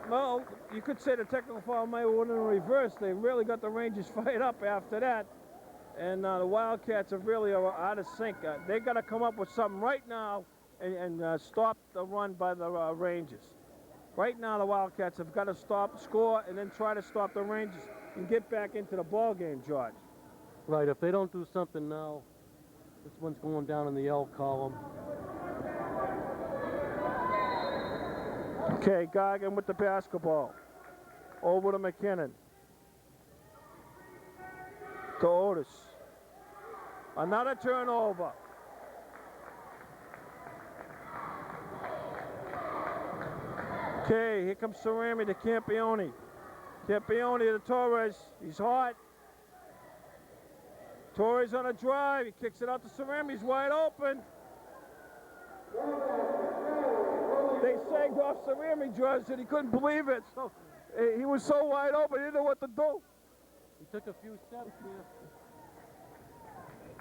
Well, you could say the technical foul may have went in reverse. They really got the Rangers fired up after that. And the Wildcats are really out of sync. They got to come up with something right now and stop the run by the Rangers. Right now, the Wildcats have got to score, and then try to stop the Rangers and get back into the ball game, George. Right, if they don't do something now, this one's going down in the L column. Okay, Gargan with the basketball. Over to McKinnon. To Otis. Another turnover. Okay, here comes Cerami to Campione. Campione to Torres. He's hot. Torres on a drive. He kicks it out to Cerami. He's wide open. They sagged off Cerami, George, and he couldn't believe it. So he was so wide open, he didn't know what to do. He took a few steps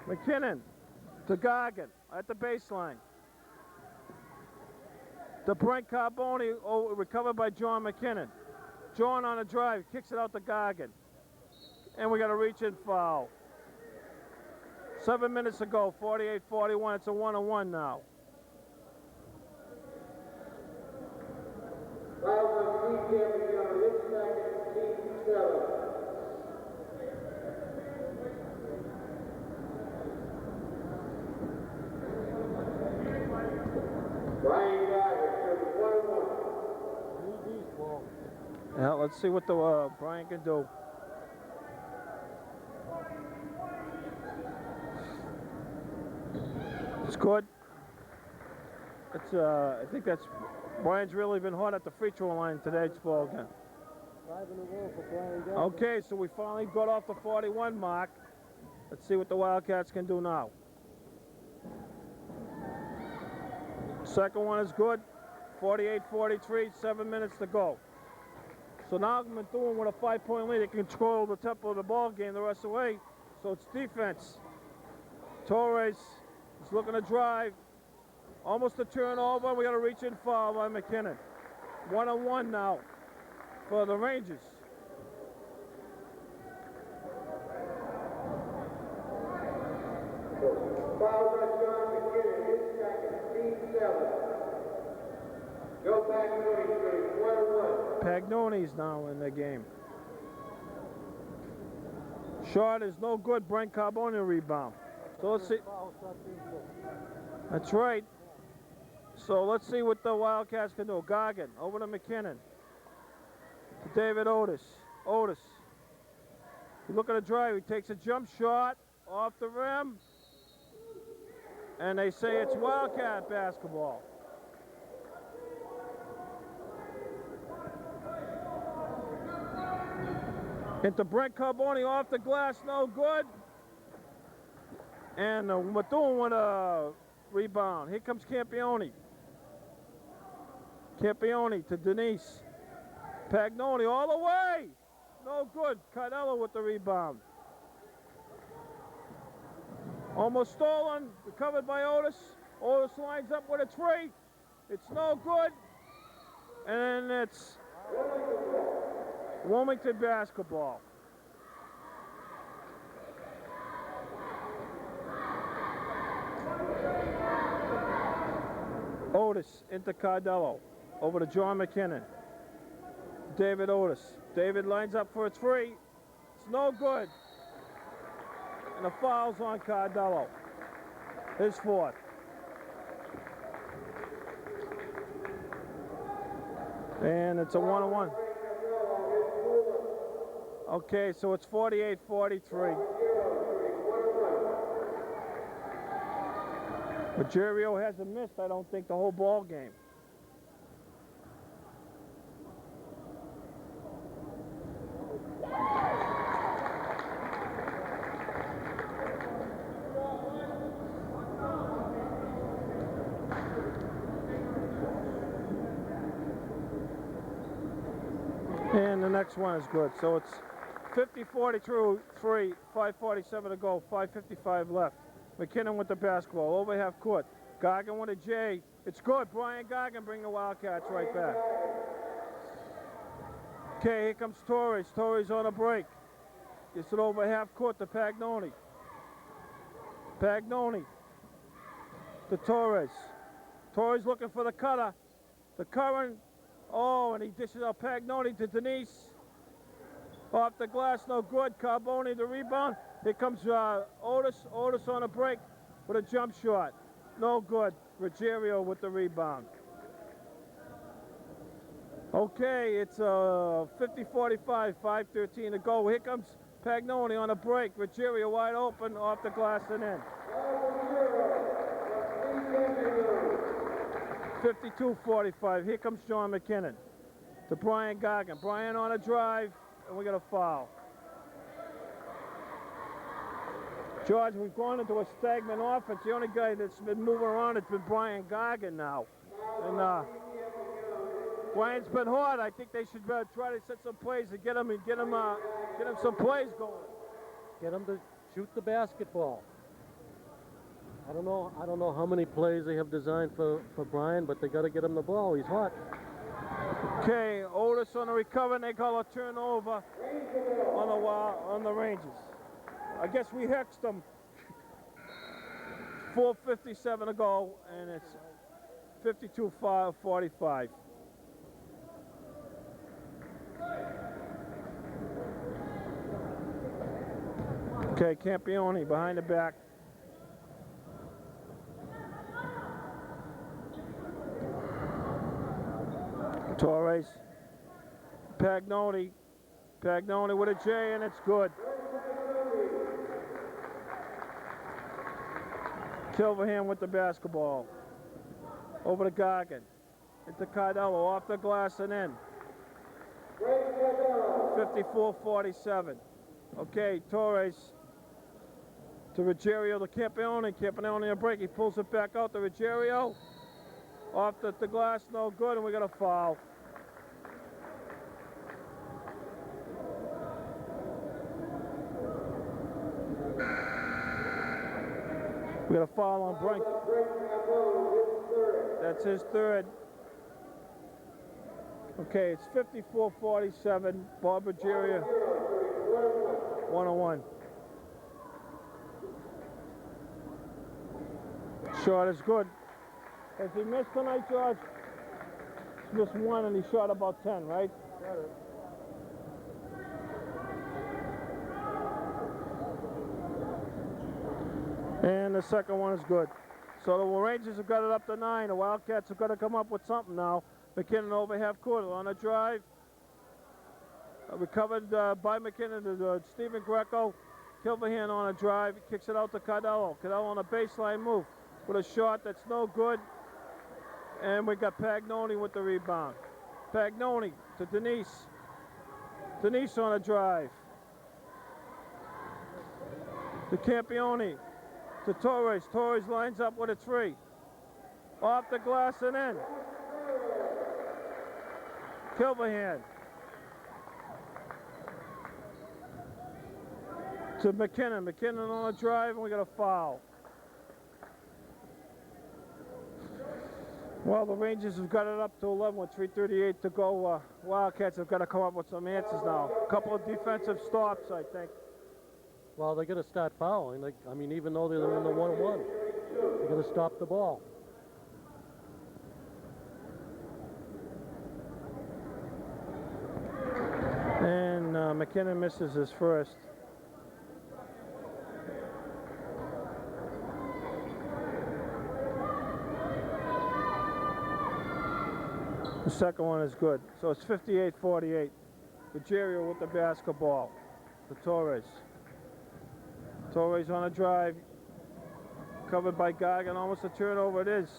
here. McKinnon to Gargan at the baseline. To Brent Carboni, recovered by John McKinnon. John on a drive, kicks it out to Gargan. And we got a reach-in foul. 7 minutes ago, 48-41, it's a 1-on-1 now. Yeah, let's see what the Brian can do. It's good. It's I think that's Brian's really been hot at the free throw line today's ball game. 5 in a row for Brian Gargan. Okay, so we finally got off the 41 mark. Let's see what the Wildcats can do now. Second one is good. 48-43, 7 minutes to go. So now Methuen with a 5-point lead. They control the tempo of the ball game the rest of the way. So it's defense. Torres is looking to drive. Almost a turnover. We got a reach-in foul by McKinnon. 1-on-1 now for the Rangers. Foul by John McKinnon, his second, team 7. Joe Pagnoni, 1-1. Pagnoni's now in the game. Shot is no good. Brent Carboni rebound. So let's see. That's right. So let's see what the Wildcats can do. Gargan over to McKinnon. To David Otis. Otis. He's looking to drive. He takes a jump shot off the rim. and they say it's Wildcat basketball. Into Brent Carboni off the glass, no good. And Methuen with a rebound. Here comes Campione. Campione to Denise. Pagnoni all the way. No good. Cardello with the rebound. Almost stolen. Recovered by Otis. Otis lines up with a three. It's no good. And it's Wilmington basketball. Otis into Cardello. Over to John McKinnon. David Otis. David lines up for a three. It's no good. And the foul's on Cardello. His fourth. And it's a 1-1. Okay, so it's 48-43. Ruggiero hasn't missed, I don't think, the whole ball game. And the next one is good. So it's 50-43, 5:47 to go, 5:55 left. McKinnon with the basketball, over half court. Goggin with a J. It's good. Brian Goggin bring the Wildcats right back. Okay, here comes Torres. Torres on a break. Gets it over half court to Pagnoni. Pagnoni to Torres. Torres looking for the cutter. The current. Oh, and he dishes out Pagnoni to Denise. Off the glass, no good. Carboni the rebound. Here comes Otis. Otis on a break with a jump shot. No good. Ruggiero with the rebound. Okay, it's 50-45, 5:13 to go. Here comes Pagnoni on a break. Ruggiero wide open, off the glass and in. 52-45. Here comes John McKinnon to Brian Goggin. Brian on a drive, and we got a foul. George, we've gone into a stagnant offense. The only guy that's been moving around has been Brian Goggin now. And Brian's been hard. I think they should try to set some plays and get him some plays going. Get him to shoot the basketball. I don't know how many plays they have designed for Brian, but they got to get him the ball. He's hot. Okay, Otis on the recover, and they call a turnover on the Rangers. I guess we hexed them. 4:57 to go, and it's 52-45. Okay, Campione behind the back. Torres. Pagnoni. Pagnoni with a J, and it's good. Silverhand with the basketball. Over to Goggin. Into Cardello, off the glass and in. 54-47. Okay, Torres to Ruggiero to Campione. Campione on a break. He pulls it back out to Ruggiero. Off the glass, no good, and we got a foul. We got a foul on Brink. That's his third. Okay, it's 54-47. Bob Ruggiero, 101. Shot is good. Has he missed tonight, George? He's missed one and he shot about 10, right? And the second one is good. So the Rangers have got it up to 9. The Wildcats have got to come up with something now. McKinnon over half court on a drive. Recovered by McKinnon to Stephen Greco. Kilverhan on a drive. Kicks it out to Cardello. Cardello on a baseline move. with a shot that's no good. And we got Pagnoni with the rebound. Pagnoni to Denise. Denise on a drive. To Campione. To Torres. Torres lines up with a three. Off the glass and in. Kilvahan. To McKinnon. McKinnon on a drive, and we got a foul. Well, the Rangers have got it up to 11 with 3:38 to go. Wildcats have got to come up with some answers now. A couple of defensive stops, I think. Well, they're going to start fouling. Like, I mean, even though they're in the 1-1, they're going to stop the ball. And McKinnon misses his first. The second one is good. So it's 58-48. Ruggiero with the basketball. To Torres. Torres on a drive. Covered by Gargan. Almost a turnover it is.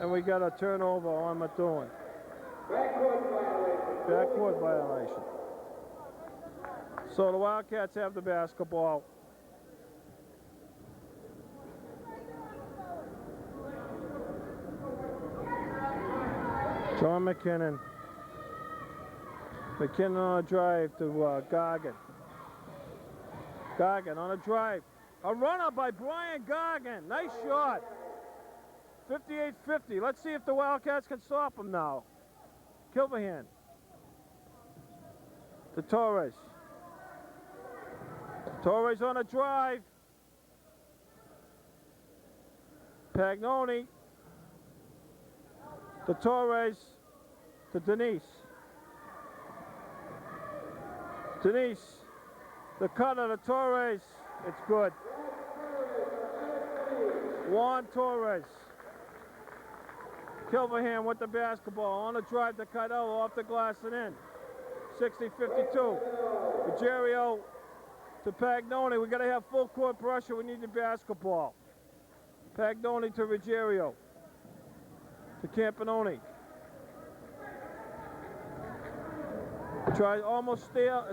And we got a turnover on Methuen. Backcourt violation. So the Wildcats have the basketball. John McKinnon. McKinnon on a drive to Gargan. Gargan on a drive. A runner by Brian Gargan. Nice shot. 58-50. Let's see if the Wildcats can stop him now. Kilvahan. To Torres. Torres on a drive. Pagnoni. To Torres. To Denise. Denise. The cutter to Torres. It's good. Juan Torres. Kilvahan with the basketball. On a drive to Cardello. Off the glass and in. 60-52. Ruggiero to Pagnoni. We got to have full court pressure. We need the basketball. Pagnoni to Ruggiero. To Campanoni. Try almost steal.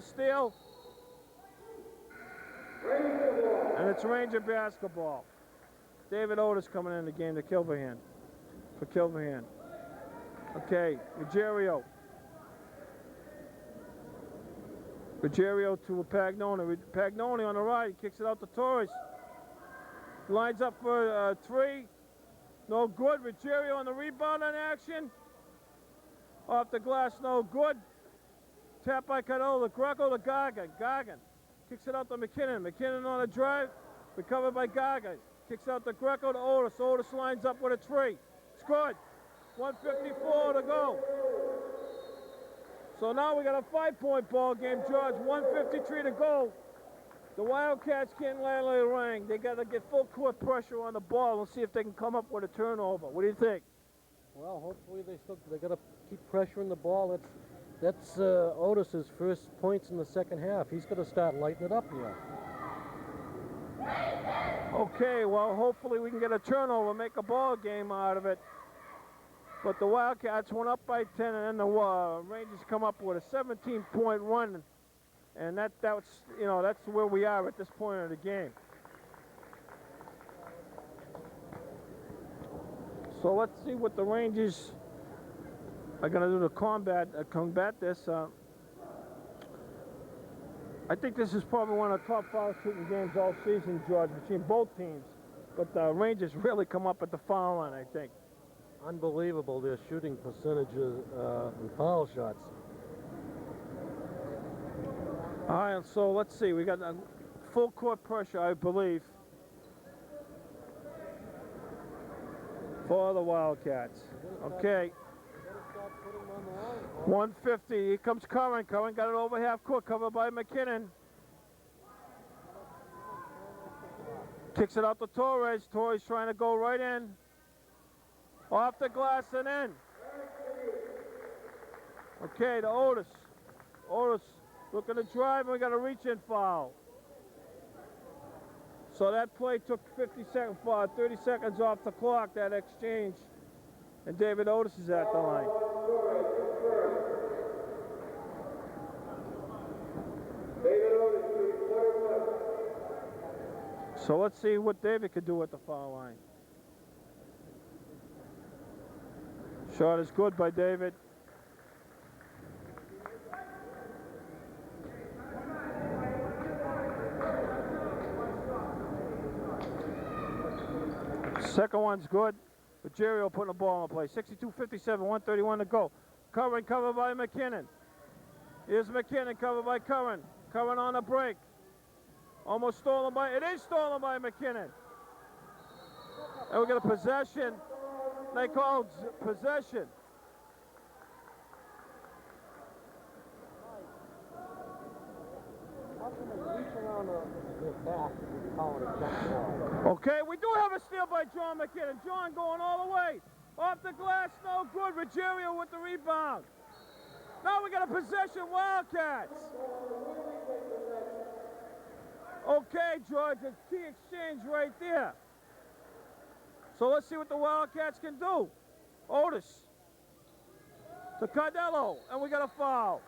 And it's Ranger basketball. David Otis coming in the game to Kilvahan. For Kilvahan. Okay, Ruggiero. Ruggiero to Pagnoni. Pagnoni on the right, kicks it out to Torres. Lines up for three. No good. Ruggiero on the rebound on action. Off the glass, no good. Tap by Cardello. Greco to Gargan. Gargan kicks it out to McKinnon. McKinnon on a drive. Recovered by Gargan. Kicks out to Greco to Otis. Otis lines up with a three. It's good. 1:54 to go. So now we got a 5-point ball game, George. 1:53 to go. The Wildcats can't lay the ring. They got to get full court pressure on the ball and see if they can come up with a turnover. What do you think? Well, hopefully they got to keep pressuring the ball. That's Otis's first points in the second half. He's going to start lighting it up here. Okay, well, hopefully we can get a turnover, make a ball game out of it. But the Wildcats went up by 10, and then the Rangers come up with a 17-point run, and that's where we are at this point of the game. So let's see what the Rangers are going to do to combat this. I think this is probably one of the top foul shooting games all season, George, between both teams. But the Rangers really come up at the foul line, I think. Unbelievable, their shooting percentages and foul shots. All right, so let's see. We got full court pressure, I believe, for the Wildcats. Okay. 150. Here comes Curran. Curran got it over half court, covered by McKinnon. Kicks it out to Torres. Torres trying to go right in. Off the glass and in. Okay, to Otis. Otis looking to drive, and we got a reach-in foul. So that play took 30 seconds off the clock, that exchange. And David Otis is at the line. So let's see what David could do at the foul line. Shot is good by David. Second one's good. Ruggiero putting the ball on play. 62-57, 1:31 to go. Curran covered by McKinnon. Here's McKinnon covered by Curran. Curran on a break. Almost stolen by, it is stolen by McKinnon. And we get a possession. They called possession. Okay, we do have a steal by John McKinnon. John going all the way. Off the glass, no good. Ruggiero with the rebound. Now we got a possession, Wildcats. Okay, George, a key exchange right there. So let's see what the Wildcats can do. Otis to Cardello, and we got a foul.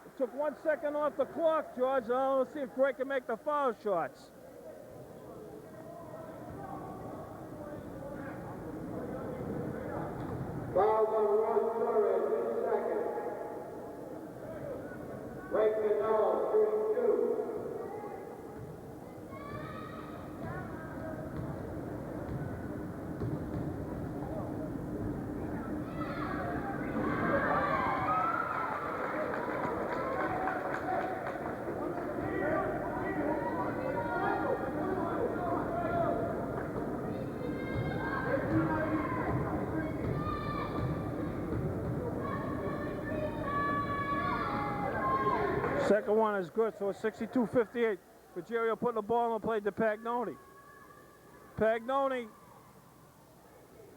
It took 1 second off the clock, George. Let's see if Gray can make the foul shots. Foul on Ron Torres, 2 seconds. Ray Cardello, 32. Second one is good, so it's 62-58. Ruggiero putting the ball on play to Pagnoni. Pagnoni,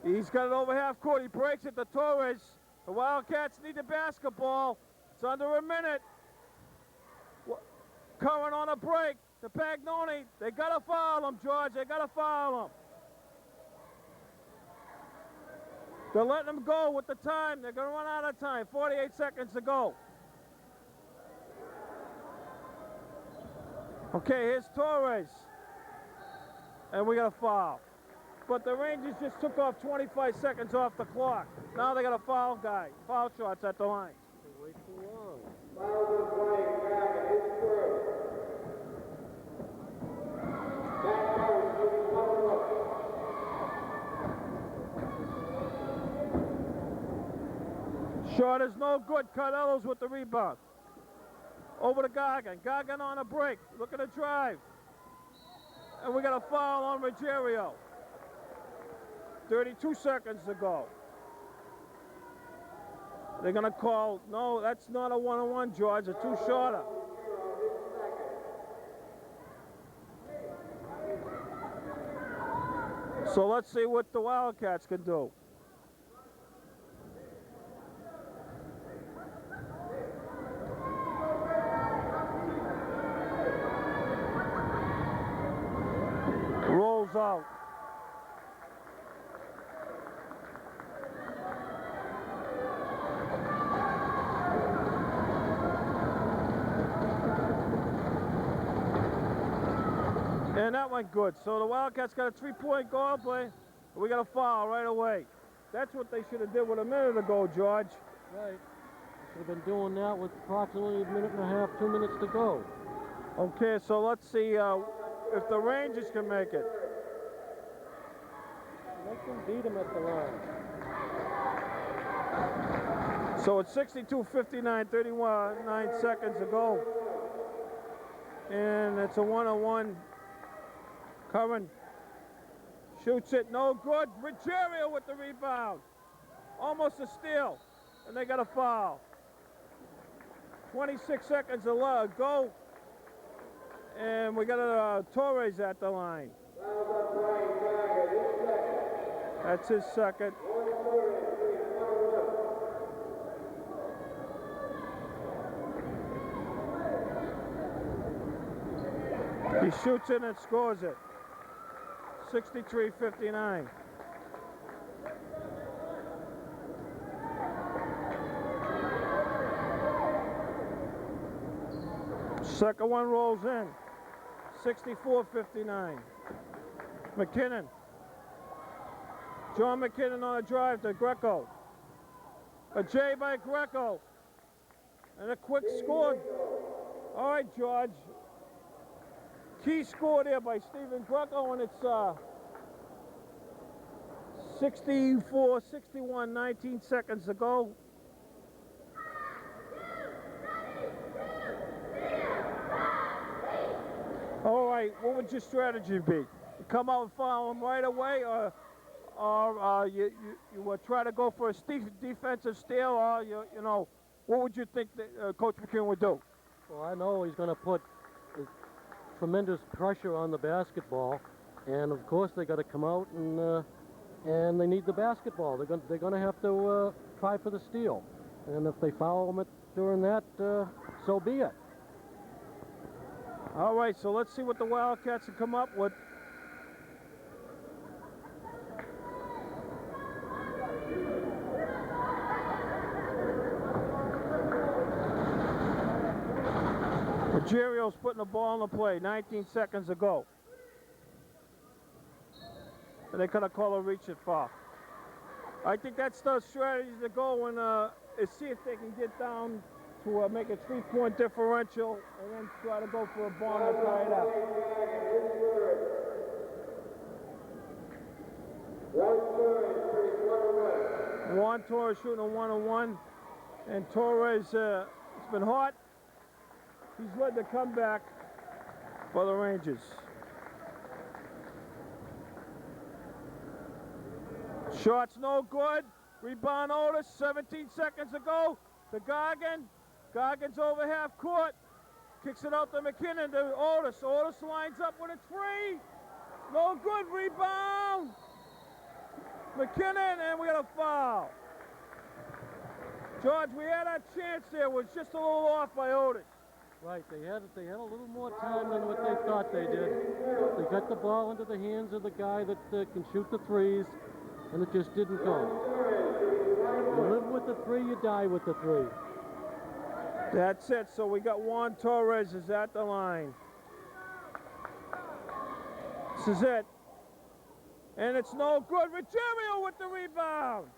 he's got it over half court. He breaks it to Torres. The Wildcats need the basketball. It's under a minute. Curran on a break to Pagnoni. They got to foul him, George. They got to foul him. They're letting him go with the time. They're going to run out of time. 48 seconds to go. Okay, here's Torres. And we got a foul. But the Rangers just took off 25 seconds off the clock. Now they got a foul guy. Foul shots at the line. Way too long. Fouls on play, back at his first. Back out, moving double up. Shot is no good. Cardello's with the rebound. Over to Gargan. Gargan on a break. Look at the drive. And we got a foul on Ruggiero. 32 seconds to go. They're going to call, no, that's not a one-on-one, George, a two-shooter. So let's see what the Wildcats can do. Rolls out. And that went good. So the Wildcats got a three-point goal play. We got a foul right away. That's what they should have did with a minute ago, George. Right. Should have been doing that with approximately a minute and a half, 2 minutes to go. Okay, so let's see if the Rangers can make it. Make them beat them at the line. So it's 62-59, 9 seconds to go. And it's a one-on-one. Curran shoots it, no good. Ruggiero with the rebound. Almost a steal. And they got a foul. 26 seconds to go. And we got Torres at the line. That's his second. He shoots it and scores it. 63-59. Second one rolls in. 64-59. McKinnon. John McKinnon on a drive to Greco. A J by Greco. And a quick score. All right, George. Key score there by Stephen Greco, and it's 64-61, 19 seconds to go. All right, what would your strategy be? You come out and foul him right away, or you try to go for a defensive steal, or you know, what would you think that, Coach McKinnon would do? Well, I know he's going to put tremendous pressure on the basketball, and of course they got to come out and they need the basketball. They're going to have to try for the steal, and if they foul them during that, so be it. All right, so let's see what the Wildcats can come up with. Rogerio's putting the ball in the play, 19 seconds to go. And they're going to call a reach it foul. I think that's the strategy to go and see if they can get down to make a 3-point differential and then try to go for a bomb to tie it up. Juan Torres shooting a 1-on-1, and Torres, it's been hot. He's led the comeback for the Rangers. Shot's no good. Rebound Otis, 17 seconds to go. To Goggin. Goggins over half court. Kicks it out to McKinnon to Otis. Otis lines up with a 3. No good. Rebound. McKinnon, and we got a foul. George, we had our chance there. It was just a little off by Otis. Right, they had a little more time than what they thought they did. They got the ball into the hands of the guy that can shoot the threes, and it just didn't go. You live with the 3, you die with the 3. That's it. So we got Juan Torres is at the line. This is it. And it's no good. Rogerio with the rebound.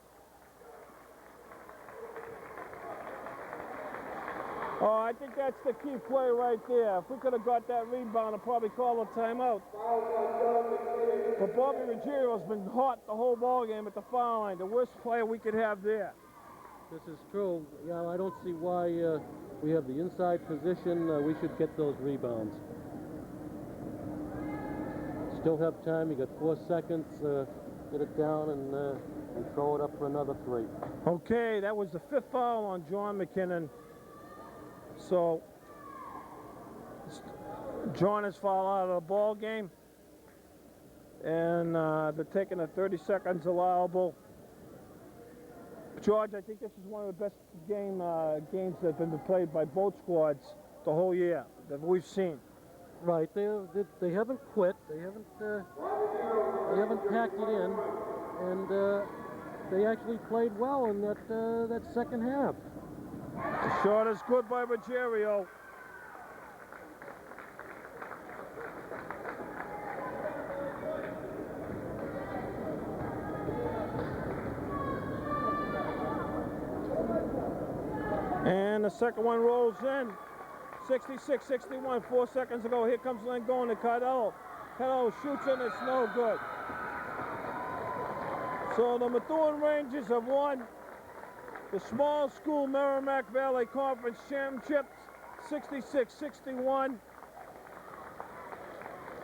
Oh, I think that's the key play right there. If we could have got that rebound, I'd probably call a timeout. But Bobby Rogerio's been hot the whole ball game at the foul line. The worst player we could have there. This is true. Yeah, I don't see why we have the inside position. We should get those rebounds. Still have time. You got 4 seconds. Get it down and throw it up for another 3. Okay, that was the 5th foul on John McKinnon. So John is fouled out of the ball game, and they're taking the 30 seconds allowable. George, I think this is one of the best games that have been played by both squads the whole year that we've seen. Right, they haven't quit. They haven't packed it in, and they actually played well in that second half. The shot is good by Rogerio. And the second one rolls in. 66-61, 4 seconds ago. Here comes Langone to Cardello. Cardello shoots and it's no good. So the Methuen Rangers have won the Small School Merrimack Valley Conference Championships, 66-61.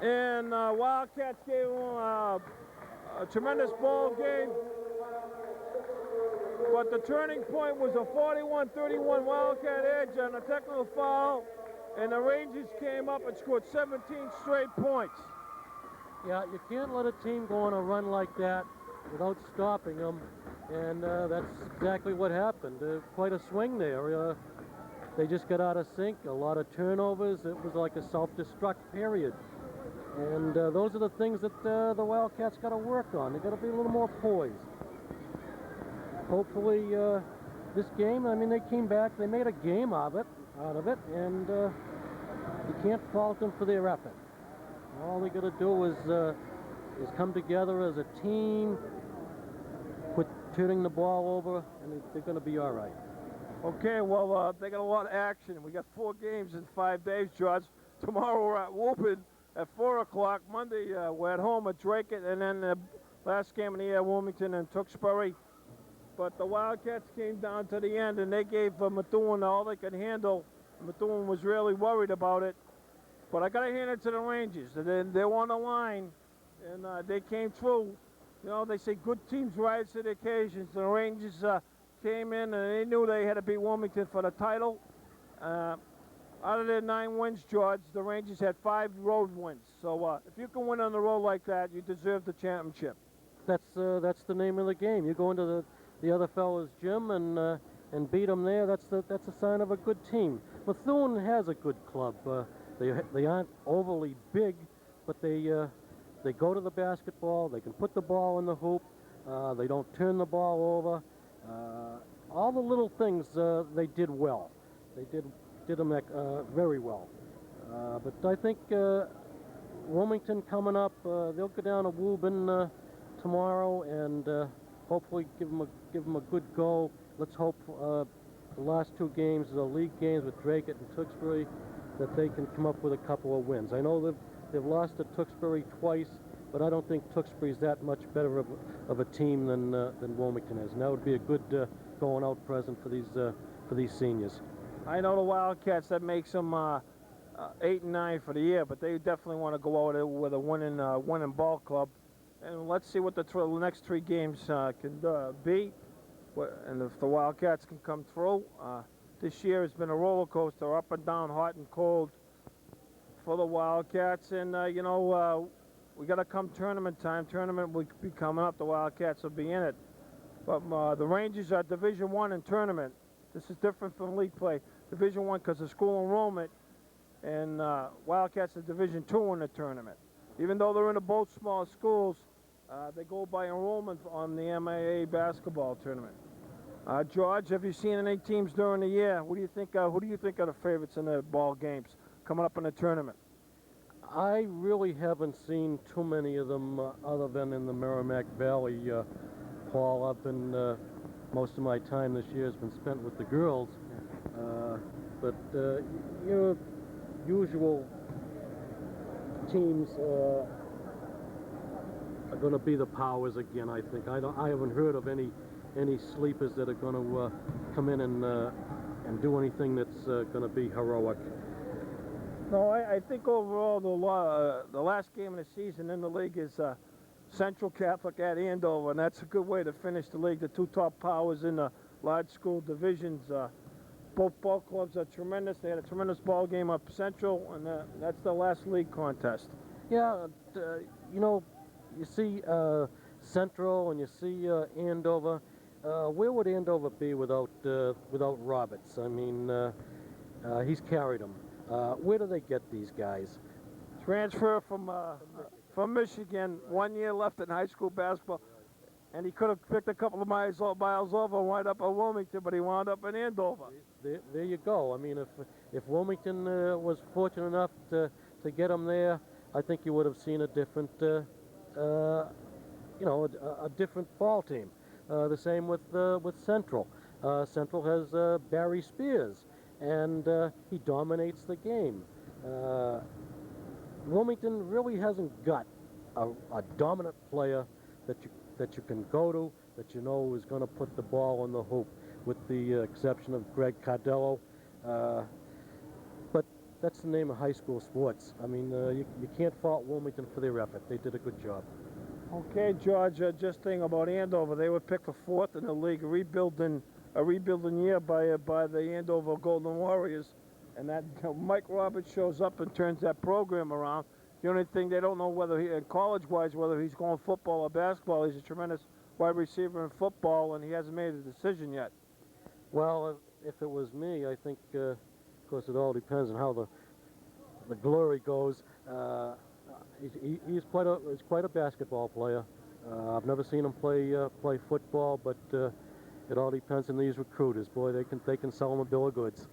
And Wildcats gave them a tremendous ball game. But the turning point was a 41-31 Wildcat edge on a technical foul. And the Rangers came up and scored 17 straight points. Yeah, you can't let a team go on a run like that without stopping them. And that's exactly what happened. Quite a swing there. They just got out of sync, a lot of turnovers. It was like a self-destruct period. And those are the things that the Wildcats got to work on. They got to be a little more poised. Hopefully, this game. I mean, they came back. They made a game out of it, and you can't fault them for their effort. All they got to do is come together as a team, quit turning the ball over, and they're going to be all right. Okay, well, they got a lot of action. We got 4 games in 5 days, George. Tomorrow we're at Wilmington at 4 o'clock. Monday we're at home at Drake, and then the last game of the year, Wilmington and Tewksbury. But the Wildcats came down to the end, and they gave Methuen all they could handle. Methuen was really worried about it. But I got to hand it to the Rangers. They were on the line, and they came through. You know, they say good teams rise to the occasions. The Rangers came in, and they knew they had to beat Wilmington for the title. Out of their 9 wins, George, the Rangers had 5 road wins. So if you can win on the road like that, you deserve the championship. That's the name of the game. You go into the other fellow's gym and beat them there. That's a sign of a good team. Methuen has a good club. They aren't overly big, but they go to the basketball. They can put the ball in the hoop. They don't turn the ball over. All the little things they did well. They did them very well. But I think Wilmington coming up, they'll go down to Woburn tomorrow and hopefully give them a good go. Let's hope the last 2 games, the league games with Drake and Tewksbury, that they can come up with a couple of wins. I know they've lost to Tewksbury twice, but I don't think Tewksbury's that much better of a team than Wilmington is. And that would be a good going out present for these seniors. I know the Wildcats, that makes them 8 and 9 for the year, but they definitely want to go out with a winning ball club. And let's see what the next 3 games can be, and if the Wildcats can come through. This year has been a roller coaster, up and down, hot and cold for the Wildcats. And you know, we got to come tournament time. Tournament will be coming up. The Wildcats will be in it. But the Rangers are Division I in tournament. This is different from league play. Division I because of school enrollment, and Wildcats are Division II in the tournament. Even though they're in both small schools, they go by enrollment on the MIA basketball tournament. George, have you seen any teams during the year? What do you think? Who do you think are the favorites in the ball games coming up in the tournament? I really haven't seen too many of them other than in the Merrimack Valley. Paul, I've been most of my time this year has been spent with the girls, but your usual teams are going to be the Powers again. I think I haven't heard of any sleepers that are going to come in and do anything that's going to be heroic. No, I think overall the last game of the season in the league is Central Catholic at Andover, and that's a good way to finish the league. The 2 top powers in the large school divisions. Both ball clubs are tremendous. They had a tremendous ball game up Central, and that's the last league contest. Yeah, you know, you see Central and you see Andover. Where would Andover be without Roberts? I mean, he's carried them. Where do they get these guys? Transfer from Michigan, 1 year left in high school basketball, and he could have picked a couple of miles over and wound up at Wilmington, but he wound up in Andover. There you go. I mean, if Wilmington was fortunate enough to get him there, I think you would have seen a different, a different ball team. The same with Central. Central has Barry Spears, and he dominates the game. Wilmington really hasn't got a dominant player that you can go to, that you know is going to put the ball in the hoop, with the exception of Greg Cardello. But that's the name of high school sports. I mean, you can't fault Wilmington for their effort. They did a good job. Okay, George, just thinking about Andover, they were picked for 4th in the league, a rebuilding year by the Andover Golden Warriors, and that Mike Roberts shows up and turns that program around. The only thing they don't know whether college-wise, whether he's going football or basketball. He's a tremendous wide receiver in football, and he hasn't made a decision yet. Well, if it was me, I think, of course, it all depends on how the glory goes. He's quite a basketball player. I've never seen him play football, but it all depends on these recruiters. Boy, they can sell him a bill of goods.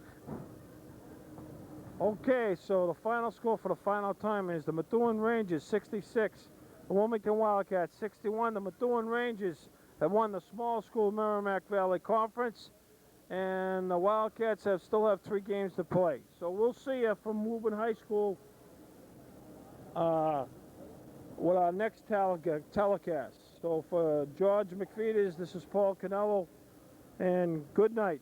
Okay, so the final score for the final time is the Methuen Rangers 66, the Wilmington Wildcats 61. The Methuen Rangers have won the small school Merrimack Valley Conference, and the Wildcats still have 3 games to play. So we'll see you from Woburn High School with our next telecast. So for George McFeeters, this is Paul Canello, and good night.